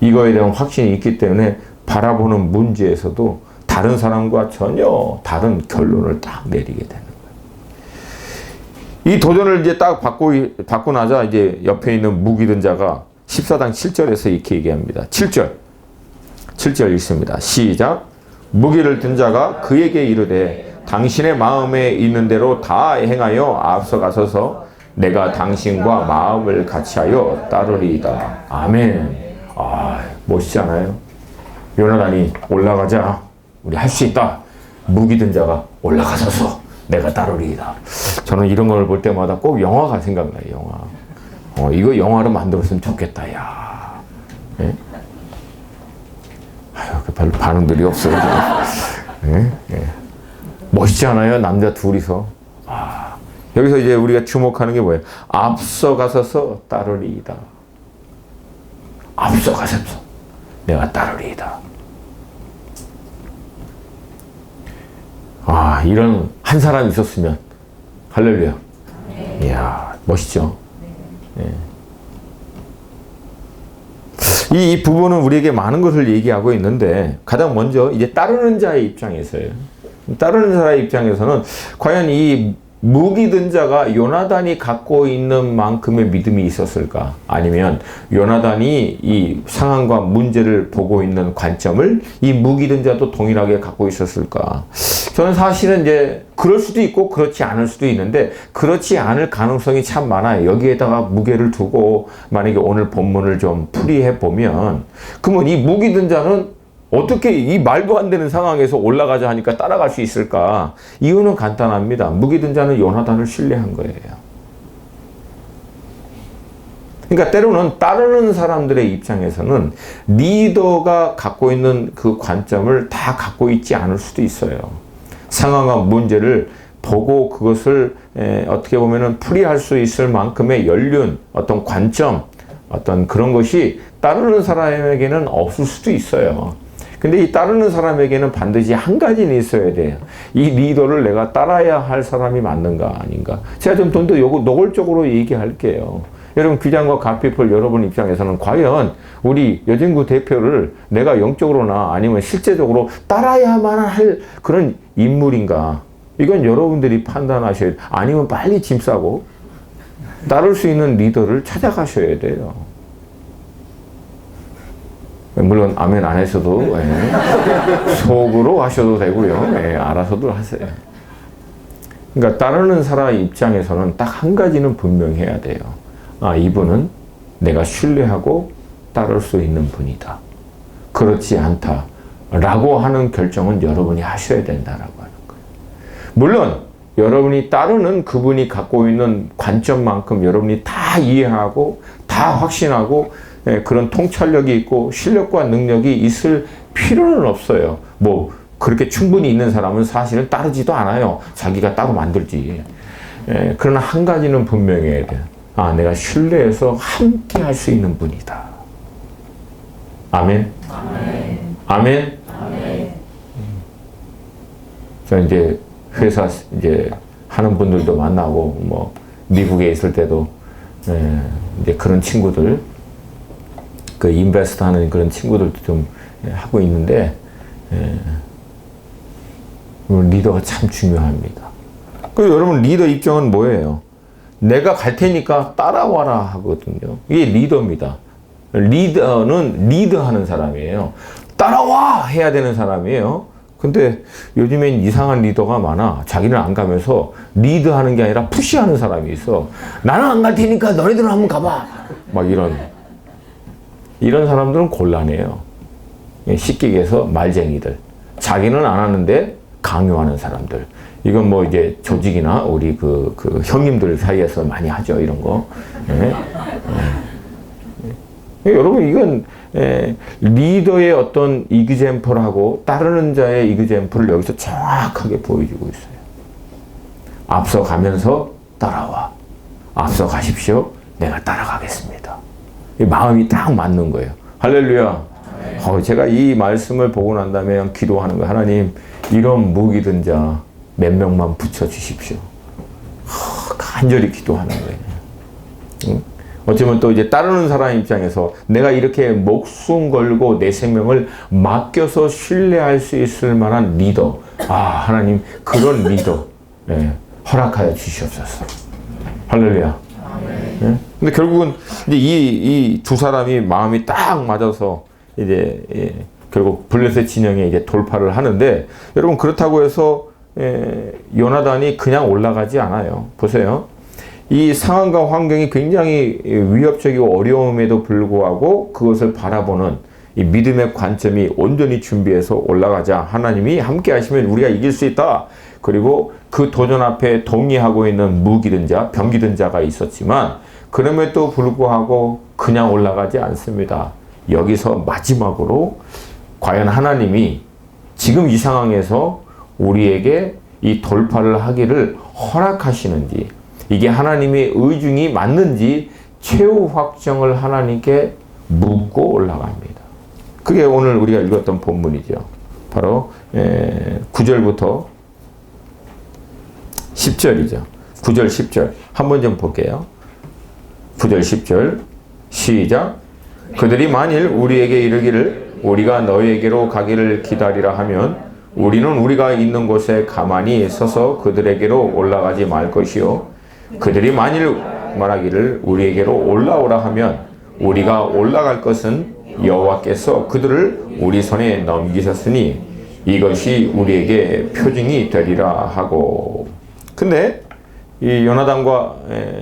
이거에 대한 확신이 있기 때문에 바라보는 문제에서도 다른 사람과 전혀 다른 결론을 딱 내리게 되는 거예요. 이 도전을 이제 딱 받고 나자 이제 옆에 있는 무기 든 자가 14장 7절에서 이렇게 얘기합니다. 7절 읽습니다. 시작. 무기를 든 자가 그에게 이르되 당신의 마음에 있는 대로 다 행하여 앞서가서서 내가 당신과 마음을 같이하여 따르리이다. 아멘. 멋있지 않아요? 요나단이 올라가자. 우리 할 수 있다. 무기 든 자가 올라가서서 내가 따르리이다. 저는 이런 걸 볼 때마다 꼭 영화가 생각나요. 영화. 이거 영화로 만들었으면 좋겠다. 야. 예? 별로 반응들이 없어요. 예? 예. 멋있지 않아요? 남자 둘이서. 여기서 이제 우리가 주목하는 게 뭐예요? 앞서가서서 따르리이다. 앞서가서서 내가 따르리이다. 이런 한 사람이 있었으면 할렐루야. 이야, 멋있죠? 이 부분은 우리에게 많은 것을 얘기하고 있는데 가장 먼저 이제 따르는 자의 입장에서요. 따르는 자의 입장에서는 과연 이 무기 든 자가 요나단이 갖고 있는 만큼의 믿음이 있었을까? 아니면 요나단이 이 상황과 문제를 보고 있는 관점을 이 무기 든 자도 동일하게 갖고 있었을까? 저는 사실은 이제 그럴 수도 있고 그렇지 않을 수도 있는데 그렇지 않을 가능성이 참 많아요. 여기에다가 무게를 두고 만약에 오늘 본문을 좀 풀이해 보면 그러면 이 무기 든 자는 어떻게 이 말도 안 되는 상황에서 올라가자 하니까 따라갈 수 있을까? 이유는 간단합니다. 무기 든 자는 요나단을 신뢰한 거예요. 그러니까 때로는 따르는 사람들의 입장에서는 리더가 갖고 있는 그 관점을 다 갖고 있지 않을 수도 있어요. 상황과 문제를 보고 그것을 어떻게 보면은 풀이할 수 있을 만큼의 연륜, 어떤 관점, 어떤 그런 것이 따르는 사람에게는 없을 수도 있어요. 근데 이 따르는 사람에게는 반드시 한 가지는 있어야 돼요. 이 리더를 내가 따라야 할 사람이 맞는가 아닌가. 제가 좀 더 노골적으로 얘기할게요. 여러분 귀장과 갓피플 여러분 입장에서는 과연 우리 여진구 대표를 내가 영적으로나 아니면 실제적으로 따라야만 할 그런 인물인가. 이건 여러분들이 판단하셔야 돼요. 아니면 빨리 짐 싸고 따를 수 있는 리더를 찾아가셔야 돼요. 물론 아멘 안 하셔도 속으로 하셔도 되고요. 알아서도 하세요. 그러니까 따르는 사람 입장에서는 딱 한 가지는 분명해야 돼요. 아, 이분은 내가 신뢰하고 따를 수 있는 분이다. 그렇지 않다. 라고 하는 결정은 여러분이 하셔야 된다라고 하는 거예요. 물론 여러분이 따르는 그분이 갖고 있는 관점만큼 여러분이 다 이해하고 다 확신하고 그런 통찰력이 있고 실력과 능력이 있을 필요는 없어요. 뭐 그렇게 충분히 있는 사람은 사실은 따르지도 않아요. 자기가 따로 만들지. 그러나 한 가지는 분명해야 돼요. 아, 내가 신뢰해서 함께 할 수 있는 분이다. 아멘. 아멘. 아멘. 아멘. 저 이제 회사 이제 하는 분들도 만나고 뭐 미국에 있을 때도 이제 그런 친구들 그 인베스트 하는 그런 친구들도 좀 하고 있는데 리더가 참 중요합니다. 그 여러분 리더 입장은 뭐예요? 내가 갈 테니까 따라와라 하거든요. 이게 리더입니다. 리더는 리드하는 사람이에요. 따라와 해야 되는 사람이에요. 근데 요즘엔 이상한 리더가 많아. 자기는 안 가면서 리드하는 게 아니라 푸시하는 사람이 있어. 나는 안 갈 테니까 너네들은 한번 가봐. 막 이런 사람들은 곤란해요. 쉽게 얘기해서 말쟁이들. 자기는 안 하는데 강요하는 사람들. 이건 뭐 이제 조직이나 우리 그 형님들 사이에서 많이 하죠. 이런 거. 여러분 이건 리더의 어떤 이그젬플하고 따르는 자의 이그젬플을 여기서 정확하게 보여주고 있어요. 앞서 가면서 따라와. 앞서 가십시오. 내가 따라가겠습니다. 이 마음이 딱 맞는 거예요. 할렐루야. 제가 이 말씀을 보고 난 다음에 기도하는 거예요. 하나님, 이런 무기 든 자 몇 명만 붙여주십시오. 간절히 기도하는 거예요. 어쩌면 또 이제 따르는 사람 입장에서 내가 이렇게 목숨 걸고 내 생명을 맡겨서 신뢰할 수 있을 만한 리더. 하나님, 그런 리더 허락하여 주시옵소서. 할렐루야. 근데 결국은 이제 이 두 사람이 마음이 딱 맞아서 이제 결국 블레셋 진영에 이제 돌파를 하는데, 여러분 그렇다고 해서 요나단이 그냥 올라가지 않아요. 보세요. 이 상황과 환경이 굉장히 위협적이고 어려움에도 불구하고 그것을 바라보는 이 믿음의 관점이 온전히 준비해서 올라가자. 하나님이 함께 하시면 우리가 이길 수 있다. 그리고 그 도전 앞에 동의하고 있는 무기든 자, 병기든 자가 있었지만 그럼에도 불구하고 그냥 올라가지 않습니다. 여기서 마지막으로 과연 하나님이 지금 이 상황에서 우리에게 이 돌파를 하기를 허락하시는지, 이게 하나님의 의중이 맞는지 최후 확정을 하나님께 묻고 올라갑니다. 그게 오늘 우리가 읽었던 본문이죠. 바로 9절부터 10절이죠. 9절, 10절 한번 좀 볼게요. 9절, 10절 시작. 그들이 만일 우리에게 이르기를 우리가 너희에게로 가기를 기다리라 하면 우리는 우리가 있는 곳에 가만히 서서 그들에게로 올라가지 말 것이요 그들이 만일 말하기를 우리에게로 올라오라 하면 우리가 올라갈 것은 여호와께서 그들을 우리 손에 넘기셨으니 이것이 우리에게 표징이 되리라 하고. 근데 이 요나단과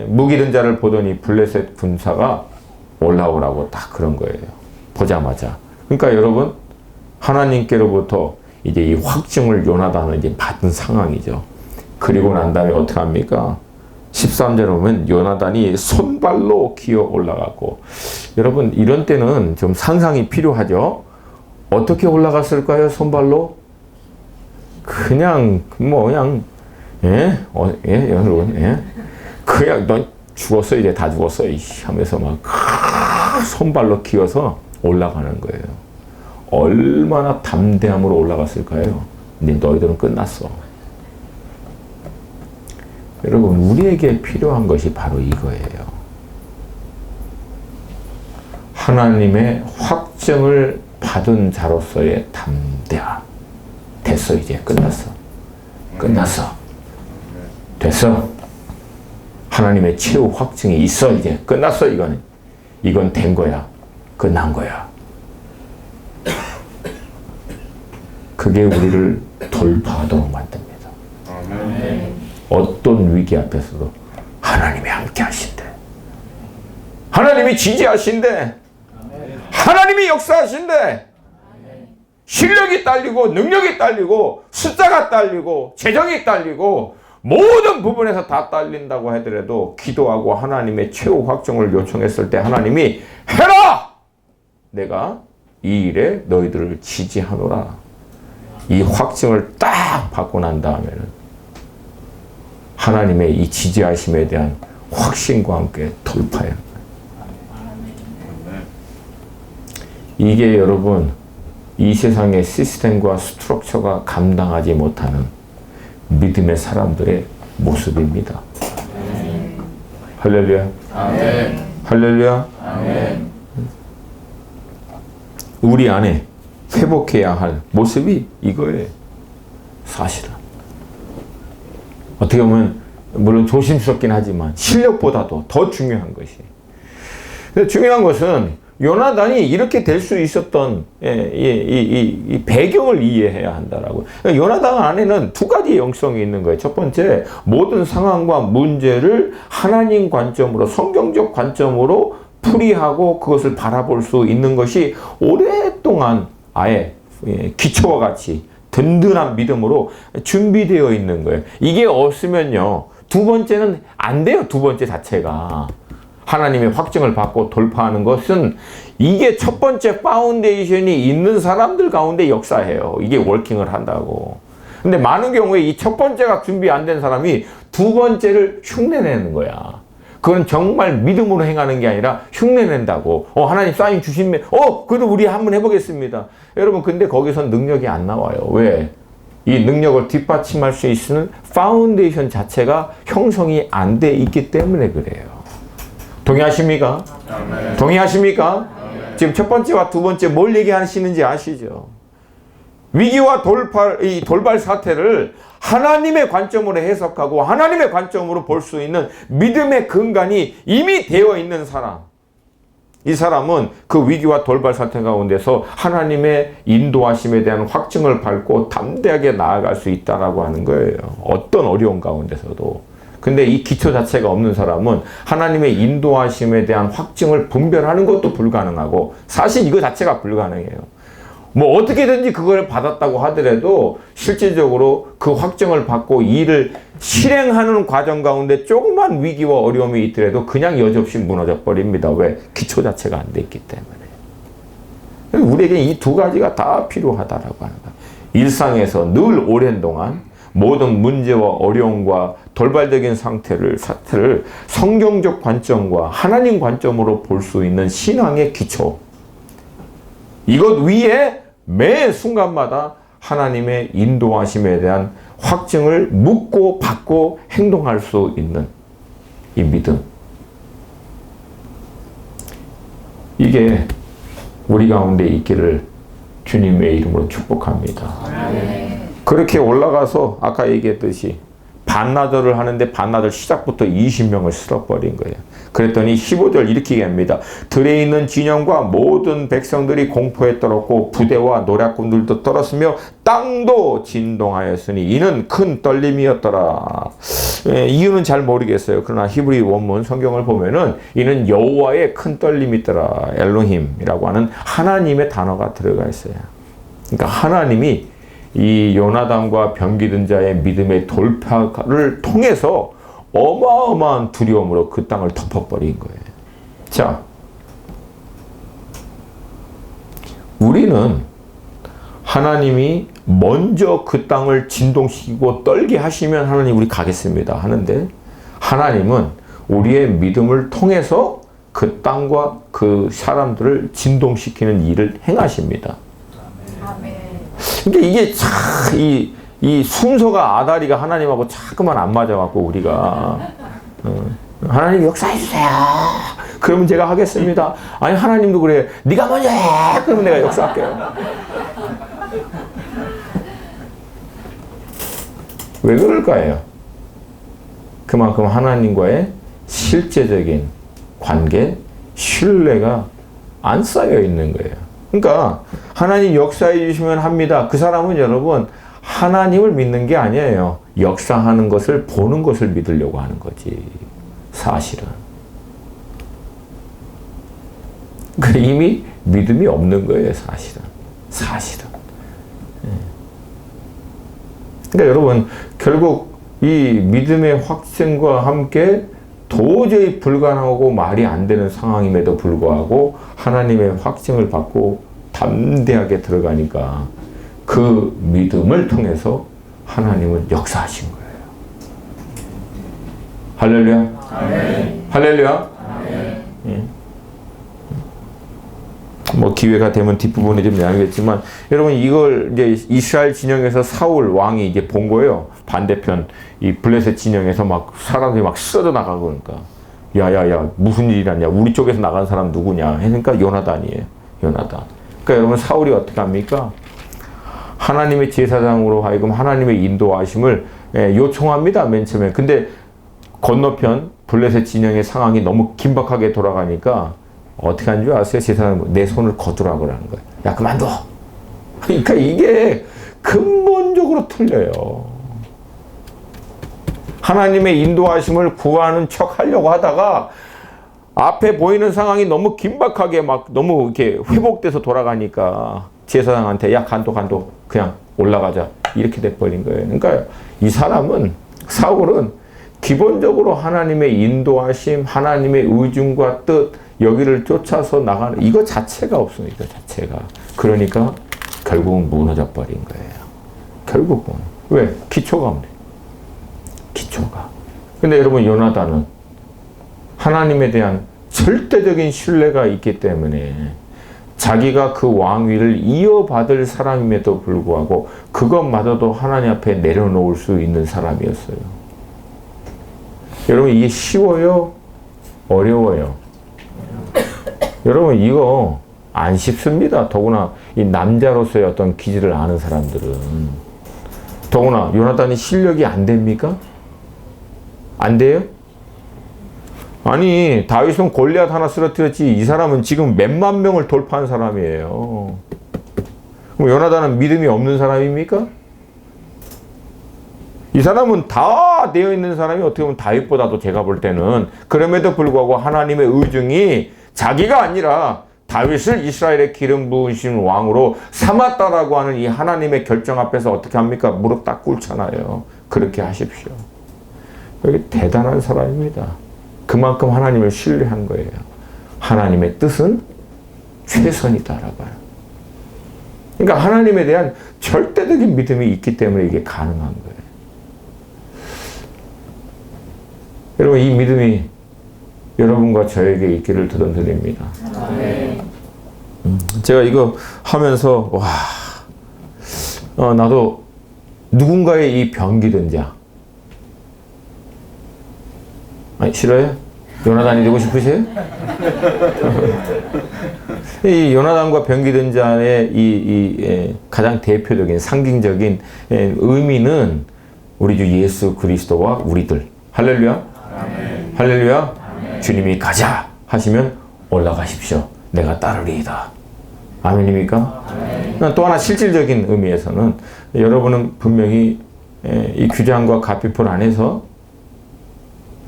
무기 든 자를 보더니 블레셋 군사가 올라오라고 딱 그런 거예요. 보자마자. 그러니까 여러분, 하나님께로부터 이제 이 확증을 요나단은 이제 받은 상황이죠. 그리고 난 다음에 어떻게 합니까? 13절에 보면 요나단이 손발로 기어 올라가고. 여러분, 이런 때는 좀 상상이 필요하죠. 어떻게 올라갔을까요? 손발로? 그냥 여러분, 그냥 넌 죽었어, 이제 다 죽었어 하면서 막 손발로 기어서 올라가는 거예요. 얼마나 담대함으로 올라갔을까요? 근데 너희들은 끝났어. 여러분, 우리에게 필요한 것이 바로 이거예요. 하나님의 확증을 받은 자로서의 담대함. 됐어, 이제 끝났어. 끝났어. 됐어. 하나님의 최후 확증이 있어, 이제 끝났어. 이건 된 거야. 끝난 거야. 그게 우리를 돌파하도록 만듭니다. 어떤 위기 앞에서도 하나님이 함께 하신대. 하나님이 지지하신대. 하나님이 역사하신대. 실력이 딸리고 능력이 딸리고 숫자가 딸리고 재정이 딸리고 모든 부분에서 다 딸린다고 하더라도 기도하고 하나님의 최후 확정을 요청했을 때 하나님이 해라! 내가 이 일에 너희들을 지지하노라. 이 확증을 딱 받고 난 다음에는 하나님의 이 지지하심에 대한 확신과 함께 돌파해요. 이게 여러분, 이 세상의 시스템과 스트럭처가 감당하지 못하는 믿음의 사람들의 모습입니다. 할렐루야. 아멘. 할렐루야. 아멘. 우리 안에 회복해야 할 모습이 이거예요. 사실은. 어떻게 보면 물론 조심스럽긴 하지만 실력보다도 더 중요한 것이. 중요한 것은 요나단이 이렇게 될 수 있었던 이 배경을 이해해야 한다라고. 요나단 안에는 두 가지 영성이 있는 거예요. 첫 번째, 모든 상황과 문제를 하나님 관점으로, 성경적 관점으로 풀이하고 그것을 바라볼 수 있는 것이 오랫동안 아예 기초와 같이 든든한 믿음으로 준비되어 있는 거예요. 이게 없으면요, 두 번째는 안 돼요. 두 번째 자체가. 하나님의 확증을 받고 돌파하는 것은 이게 첫 번째 파운데이션이 있는 사람들 가운데 역사해요. 이게 워킹을 한다고. 근데 많은 경우에 이 첫 번째가 준비 안 된 사람이 두 번째를 흉내내는 거야. 그건 정말 믿음으로 행하는 게 아니라 흉내낸다고. 하나님 사인 주시면, 그래도 우리 한번 해보겠습니다. 여러분, 근데 거기선 능력이 안 나와요. 왜? 이 능력을 뒷받침할 수 있는 파운데이션 자체가 형성이 안 돼 있기 때문에 그래요. 동의하십니까? 아멘. 동의하십니까? 아멘. 지금 첫 번째와 두 번째 뭘 얘기하시는지 아시죠? 위기와 돌발 사태를 하나님의 관점으로 해석하고 하나님의 관점으로 볼 수 있는 믿음의 근간이 이미 되어 있는 사람. 이 사람은 그 위기와 돌발 사태 가운데서 하나님의 인도하심에 대한 확증을 밟고 담대하게 나아갈 수 있다라고 하는 거예요. 어떤 어려운 가운데서도. 근데 이 기초 자체가 없는 사람은 하나님의 인도하심에 대한 확증을 분별하는 것도 불가능하고, 사실 이거 자체가 불가능해요. 뭐 어떻게든지 그걸 받았다고 하더라도 실질적으로 그 확증을 받고 일을 실행하는 과정 가운데 조그만 위기와 어려움이 있더라도 그냥 여지없이 무너져 버립니다. 왜? 기초 자체가 안 돼 있기 때문에. 우리에게 이 두 가지가 다 필요하다라고 하는 거예요. 일상에서 늘 오랜 동안 모든 문제와 어려움과 돌발적인 사태를 성경적 관점과 하나님 관점으로 볼 수 있는 신앙의 기초. 이것 위에 매 순간마다 하나님의 인도하심에 대한 확증을 묻고 받고 행동할 수 있는 이 믿음. 이게 우리 가운데 있기를 주님의 이름으로 축복합니다. 아멘. 그렇게 올라가서 아까 얘기했듯이 반나절을 하는데 반나절 시작부터 20명을 쓸어버린 거예요. 그랬더니 15절 이렇게 얘기합니다. 들에 있는 진영과 모든 백성들이 공포에 떨었고 부대와 노략군들도 떨었으며 땅도 진동하였으니 이는 큰 떨림이었더라. 이유는 잘 모르겠어요. 그러나 히브리 원문 성경을 보면은 이는 여호와의 큰 떨림이 있더라. 엘로힘이라고 하는 하나님의 단어가 들어가 있어요. 그러니까 하나님이 이 요나단과 병기든 자의 믿음의 돌파를 통해서 어마어마한 두려움으로 그 땅을 덮어버린 거예요. 자, 우리는 하나님이 먼저 그 땅을 진동시키고 떨게 하시면 하나님 우리 가겠습니다 하는데, 하나님은 우리의 믿음을 통해서 그 땅과 그 사람들을 진동시키는 일을 행하십니다. 그러니까 이게 참 이 순서가 아다리가 하나님하고 자꾸만 안 맞아갖고 우리가 하나님 역사해 주세요. 그러면 제가 하겠습니다. 아니 하나님도 그래. 네가 먼저 해. 그러면 내가 역사할게요. 왜 그럴까요? 그만큼 하나님과의 실제적인 관계, 신뢰가 안 쌓여 있는 거예요. 그러니까 하나님 역사해 주시면 합니다. 그 사람은 여러분 하나님을 믿는 게 아니에요. 역사하는 것을 보는 것을 믿으려고 하는 거지. 사실은. 이미 믿음이 없는 거예요. 사실은. 그러니까 여러분 결국 이 믿음의 확증과 함께 도저히 불가능하고 말이 안 되는 상황임에도 불구하고 하나님의 확증을 받고 담대하게 들어가니까 그 믿음을 통해서 하나님은 역사하신 거예요. 할렐루야. 아멘. 할렐루야. 아멘. 예. 뭐 기회가 되면 뒷부분에 좀 나누겠지만 여러분 이걸 이제 이스라엘 진영에서 사울 왕이 이제 본 거예요. 반대편 이 블레셋 진영에서 막 사람들이 막 쓰러져 나가고 그러니까 야야야 무슨 일이라냐 우리 쪽에서 나간 사람 누구냐 하니까 요나단이에요. 요나단. 그러니까 여러분 사울이 어떻게 합니까? 하나님의 제사장으로 하여금 하나님의 인도하심을 요청합니다. 맨 처음에. 근데 건너편 블레셋 진영의 상황이 너무 긴박하게 돌아가니까 어떻게 한 줄 아세요? 제사장 내 손을 거두라고 그러는 거예요. 야 그만둬. 그러니까 이게 근본적으로 틀려요. 하나님의 인도하심을 구하는 척 하려고 하다가 앞에 보이는 상황이 너무 긴박하게 막 너무 이렇게 회복돼서 돌아가니까 제사장한테 야 간도 그냥 올라가자 이렇게 돼버린 거예요. 그러니까 이 사람은 사울은 기본적으로 하나님의 인도하심, 하나님의 의중과 뜻 여기를 쫓아서 나가는 이거 자체가 없습니다. 이거 자체가. 그러니까 결국은 무너져 버린 거예요. 결국은. 왜? 기초가 없네. 기초가. 근데 여러분 요나단은 하나님에 대한 절대적인 신뢰가 있기 때문에 자기가 그 왕위를 이어받을 사람임에도 불구하고 그것마저도 하나님 앞에 내려놓을 수 있는 사람이었어요. 여러분 이게 쉬워요? 어려워요? 여러분 이거 안 쉽습니다. 더구나 이 남자로서의 어떤 기질을 아는 사람들은. 더구나 요나단이 실력이 안 됩니까? 안 돼요? 아니 다윗은 골리앗 하나 쓰러뜨렸지 이 사람은 지금 몇만 명을 돌파한 사람이에요. 그럼 요나단은 믿음이 없는 사람입니까? 이 사람은 다 되어 있는 사람이 어떻게 보면 다윗보다도 제가 볼 때는 그럼에도 불구하고 하나님의 의중이 자기가 아니라 다윗을 이스라엘의 기름 부으신 왕으로 삼았다라고 하는 이 하나님의 결정 앞에서 어떻게 합니까? 무릎 딱 꿇잖아요. 그렇게 하십시오. 여기 대단한 사람입니다. 그만큼 하나님을 신뢰한 거예요. 하나님의 뜻은 최선이다라고 하는. 그러니까 하나님에 대한 절대적인 믿음이 있기 때문에 이게 가능한 거예요. 여러분 이 믿음이 여러분과 저에게 있기를 드립니다. 제가 이거 하면서 나도 누군가의 이 병기든 자 아니 싫어요? 요나단이 되고 싶으세요? 이 요나단과 병기든 자의 가장 대표적인 상징적인 의미는 우리 주 예수 그리스도와 우리들. 할렐루야. 아멘. 할렐루야. 아멘. 주님이 가자 하시면 올라가십시오. 내가 따르리이다. 아멘입니까? 아멘. 또 하나 실질적인 의미에서는 여러분은 분명히 이 규장과 갓비풀 안에서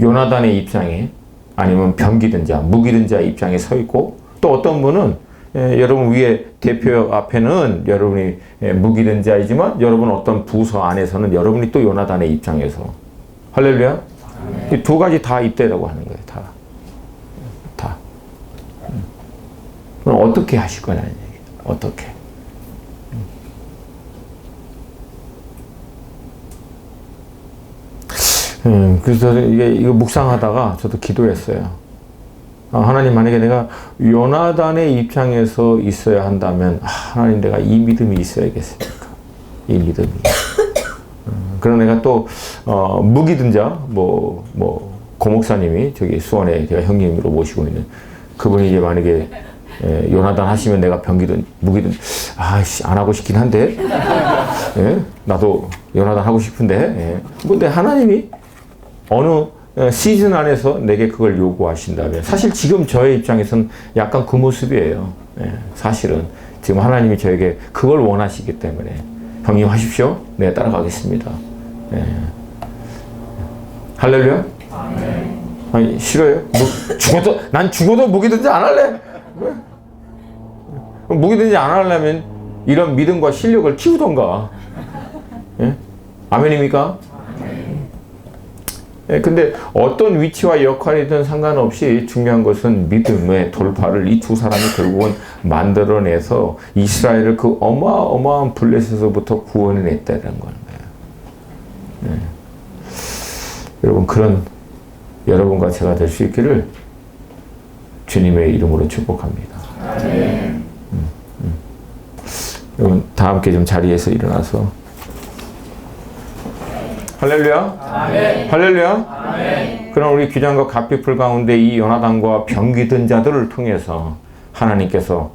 요나단의 입장에 아니면 병기든 자, 무기든 자 입장에 서 있고 또 어떤 분은 여러분 위에 대표 앞에는 여러분이 무기든 자이지만 여러분 어떤 부서 안에서는 여러분이 또 요나단의 입장에서 할렐루야? 이 두 가지 다 입대라고 하는 거예요. 다. 그럼 어떻게 하실 거냐는 얘기예요. 어떻게? 그래서 이거 묵상하다가 저도 기도했어요. 하나님, 만약에 내가 요나단의 입장에서 있어야 한다면 하나님, 내가 이 믿음이 있어야겠습니까? 이 믿음이. 그러나 내가 또 무기든 자, 고목사님이 저기 수원에 제가 형님으로 모시고 있는 그분이 이제 만약에 요나단 하시면 내가 병기든 무기든 안 하고 싶긴 한데 나도 요나단 하고 싶은데 근데 하나님이 어느 시즌 안에서 내게 그걸 요구하신다면 사실 지금 저의 입장에서는 약간 그 모습이에요. 사실은 지금 하나님이 저에게 그걸 원하시기 때문에 형님 하십시오. 내가 따라가겠습니다. 할렐루야. 아니, 싫어요? 난 죽어도 무기든지 안 할래. 무기든지 안 하려면 이런 믿음과 실력을 키우던가. 아멘입니까? 근데 어떤 위치와 역할이든 상관없이 중요한 것은 믿음의 돌파를 이 두 사람이 결국은 만들어내서 이스라엘을 그 어마어마한 블레셋에서부터 구원해냈다는 거예요. 여러분, 그런 여러분과 제가 될 수 있기를 주님의 이름으로 축복합니다. 여러분, 다 함께 좀 자리에서 일어나서 할렐루야. 아멘. 할렐루야. 아멘. 그럼 우리 규장과 갓비풀 가운데 이 요나단과 병기든 자들을 통해서 하나님께서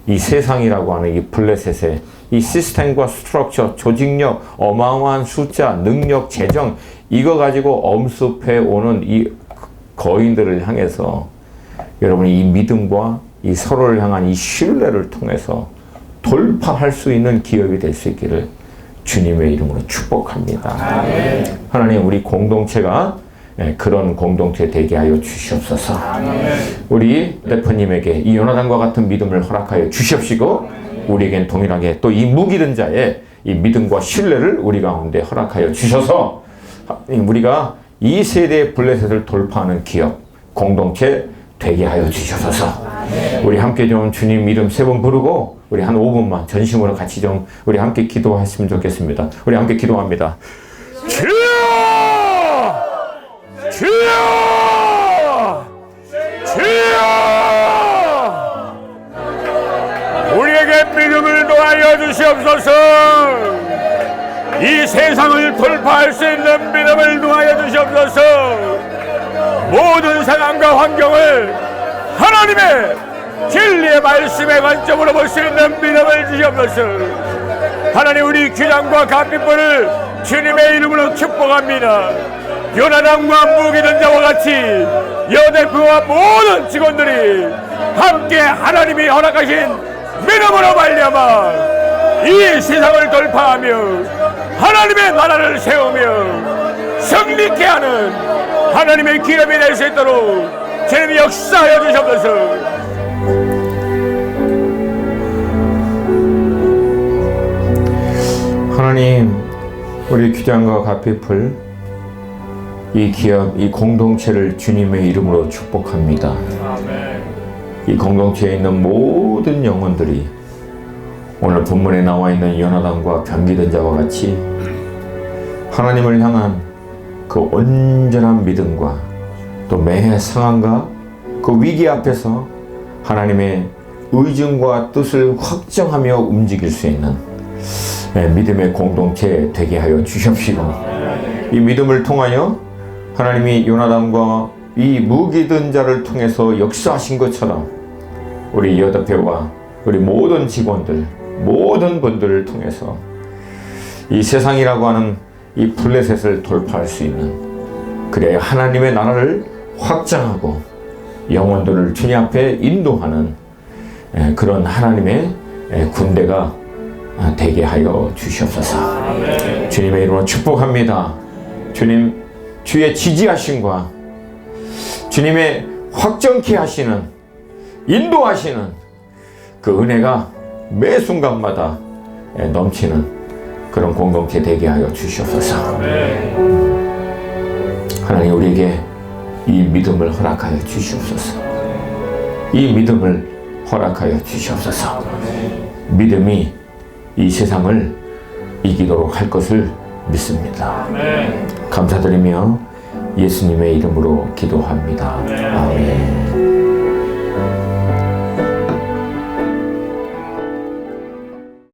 이 세상이라고 하는 이 블레셋의 이 시스템과 스트럭처, 조직력, 어마어마한 숫자, 능력, 재정 이거 가지고 엄습해 오는 이 거인들을 향해서 여러분이 이 믿음과 이 서로를 향한 이 신뢰를 통해서 돌파할 수 있는 기업이 될 수 있기를 주님의 이름으로 축복합니다. 아멘. 하나님, 우리 공동체가 그런 공동체 되게 하여 주시옵소서. 아멘. 우리 대표님에게 이 요나단과 같은 믿음을 허락하여 주시옵시고 우리에겐 동일하게 또 이 무기든 자의 이 믿음과 신뢰를 우리 가운데 허락하여 주셔서 우리가 이 세대의 블레셋을 돌파하는 기업, 공동체 되게 하여 주셔서 우리 함께 좀 주님 이름 3번 부르고 우리 한 5분만 전심으로 같이 좀 우리 함께 기도했으면 좋겠습니다. 우리 함께 기도합니다. 주여! 주여! 주여! 우리에게 믿음을 놓아여 주시옵소서. 이 세상을 돌파할 수 있는 믿음을 놓아여 주시옵소서. 모든 상황과 환경을 하나님의 진리의 말씀의 관점으로 볼 수 있는 믿음을 주시옵소서. 하나님, 우리 규장과 갓비풀을 주님의 이름으로 축복합니다. 요나단과 무기든 자와 같이 여대표와 모든 직원들이 함께 하나님이 허락하신 믿음으로 말미암아 이 세상을 돌파하며 하나님의 나라를 세우며 승리케 하는 하나님의 기업이 될 수 있도록 주님이 역사하여 주시옵소서. 하나님, 우리 규장과 갓비풀 이 기업, 이 공동체를 주님의 이름으로 축복합니다. 이 공동체에 있는 모든 영혼들이 오늘 본문에 나와 있는 요나단과 병기든 자와 같이 하나님을 향한 그 온전한 믿음과 또 매해 상황과 그 위기 앞에서 하나님의 의중과 뜻을 확정하며 움직일 수 있는 믿음의 공동체 되게 하여 주십시오. 이 믿음을 통하여 하나님이 요나단과 이 무기든 자를 통해서 역사하신 것처럼 우리 여대표와 우리 모든 직원들, 모든 분들을 통해서 이 세상이라고 하는 이 블레셋을 돌파할 수 있는, 그래야 하나님의 나라를 확장하고 영혼들을 주님 앞에 인도하는 그런 하나님의 군대가 되게 하여 주시옵소서. 주님의 이름으로 축복합니다. 주님, 주의 지지하심과 주님의 확정케 하시는, 인도하시는 그 은혜가 매 순간마다 넘치는 그런 공동체 되게 하여 주시옵소서. 하나님, 우리에게 이 믿음을 허락하여 주시옵소서. 이 믿음을 허락하여 주시옵소서. 믿음이 이 세상을 이기도록 할 것을 믿습니다. 감사드리며 예수님의 이름으로 기도합니다. 아멘.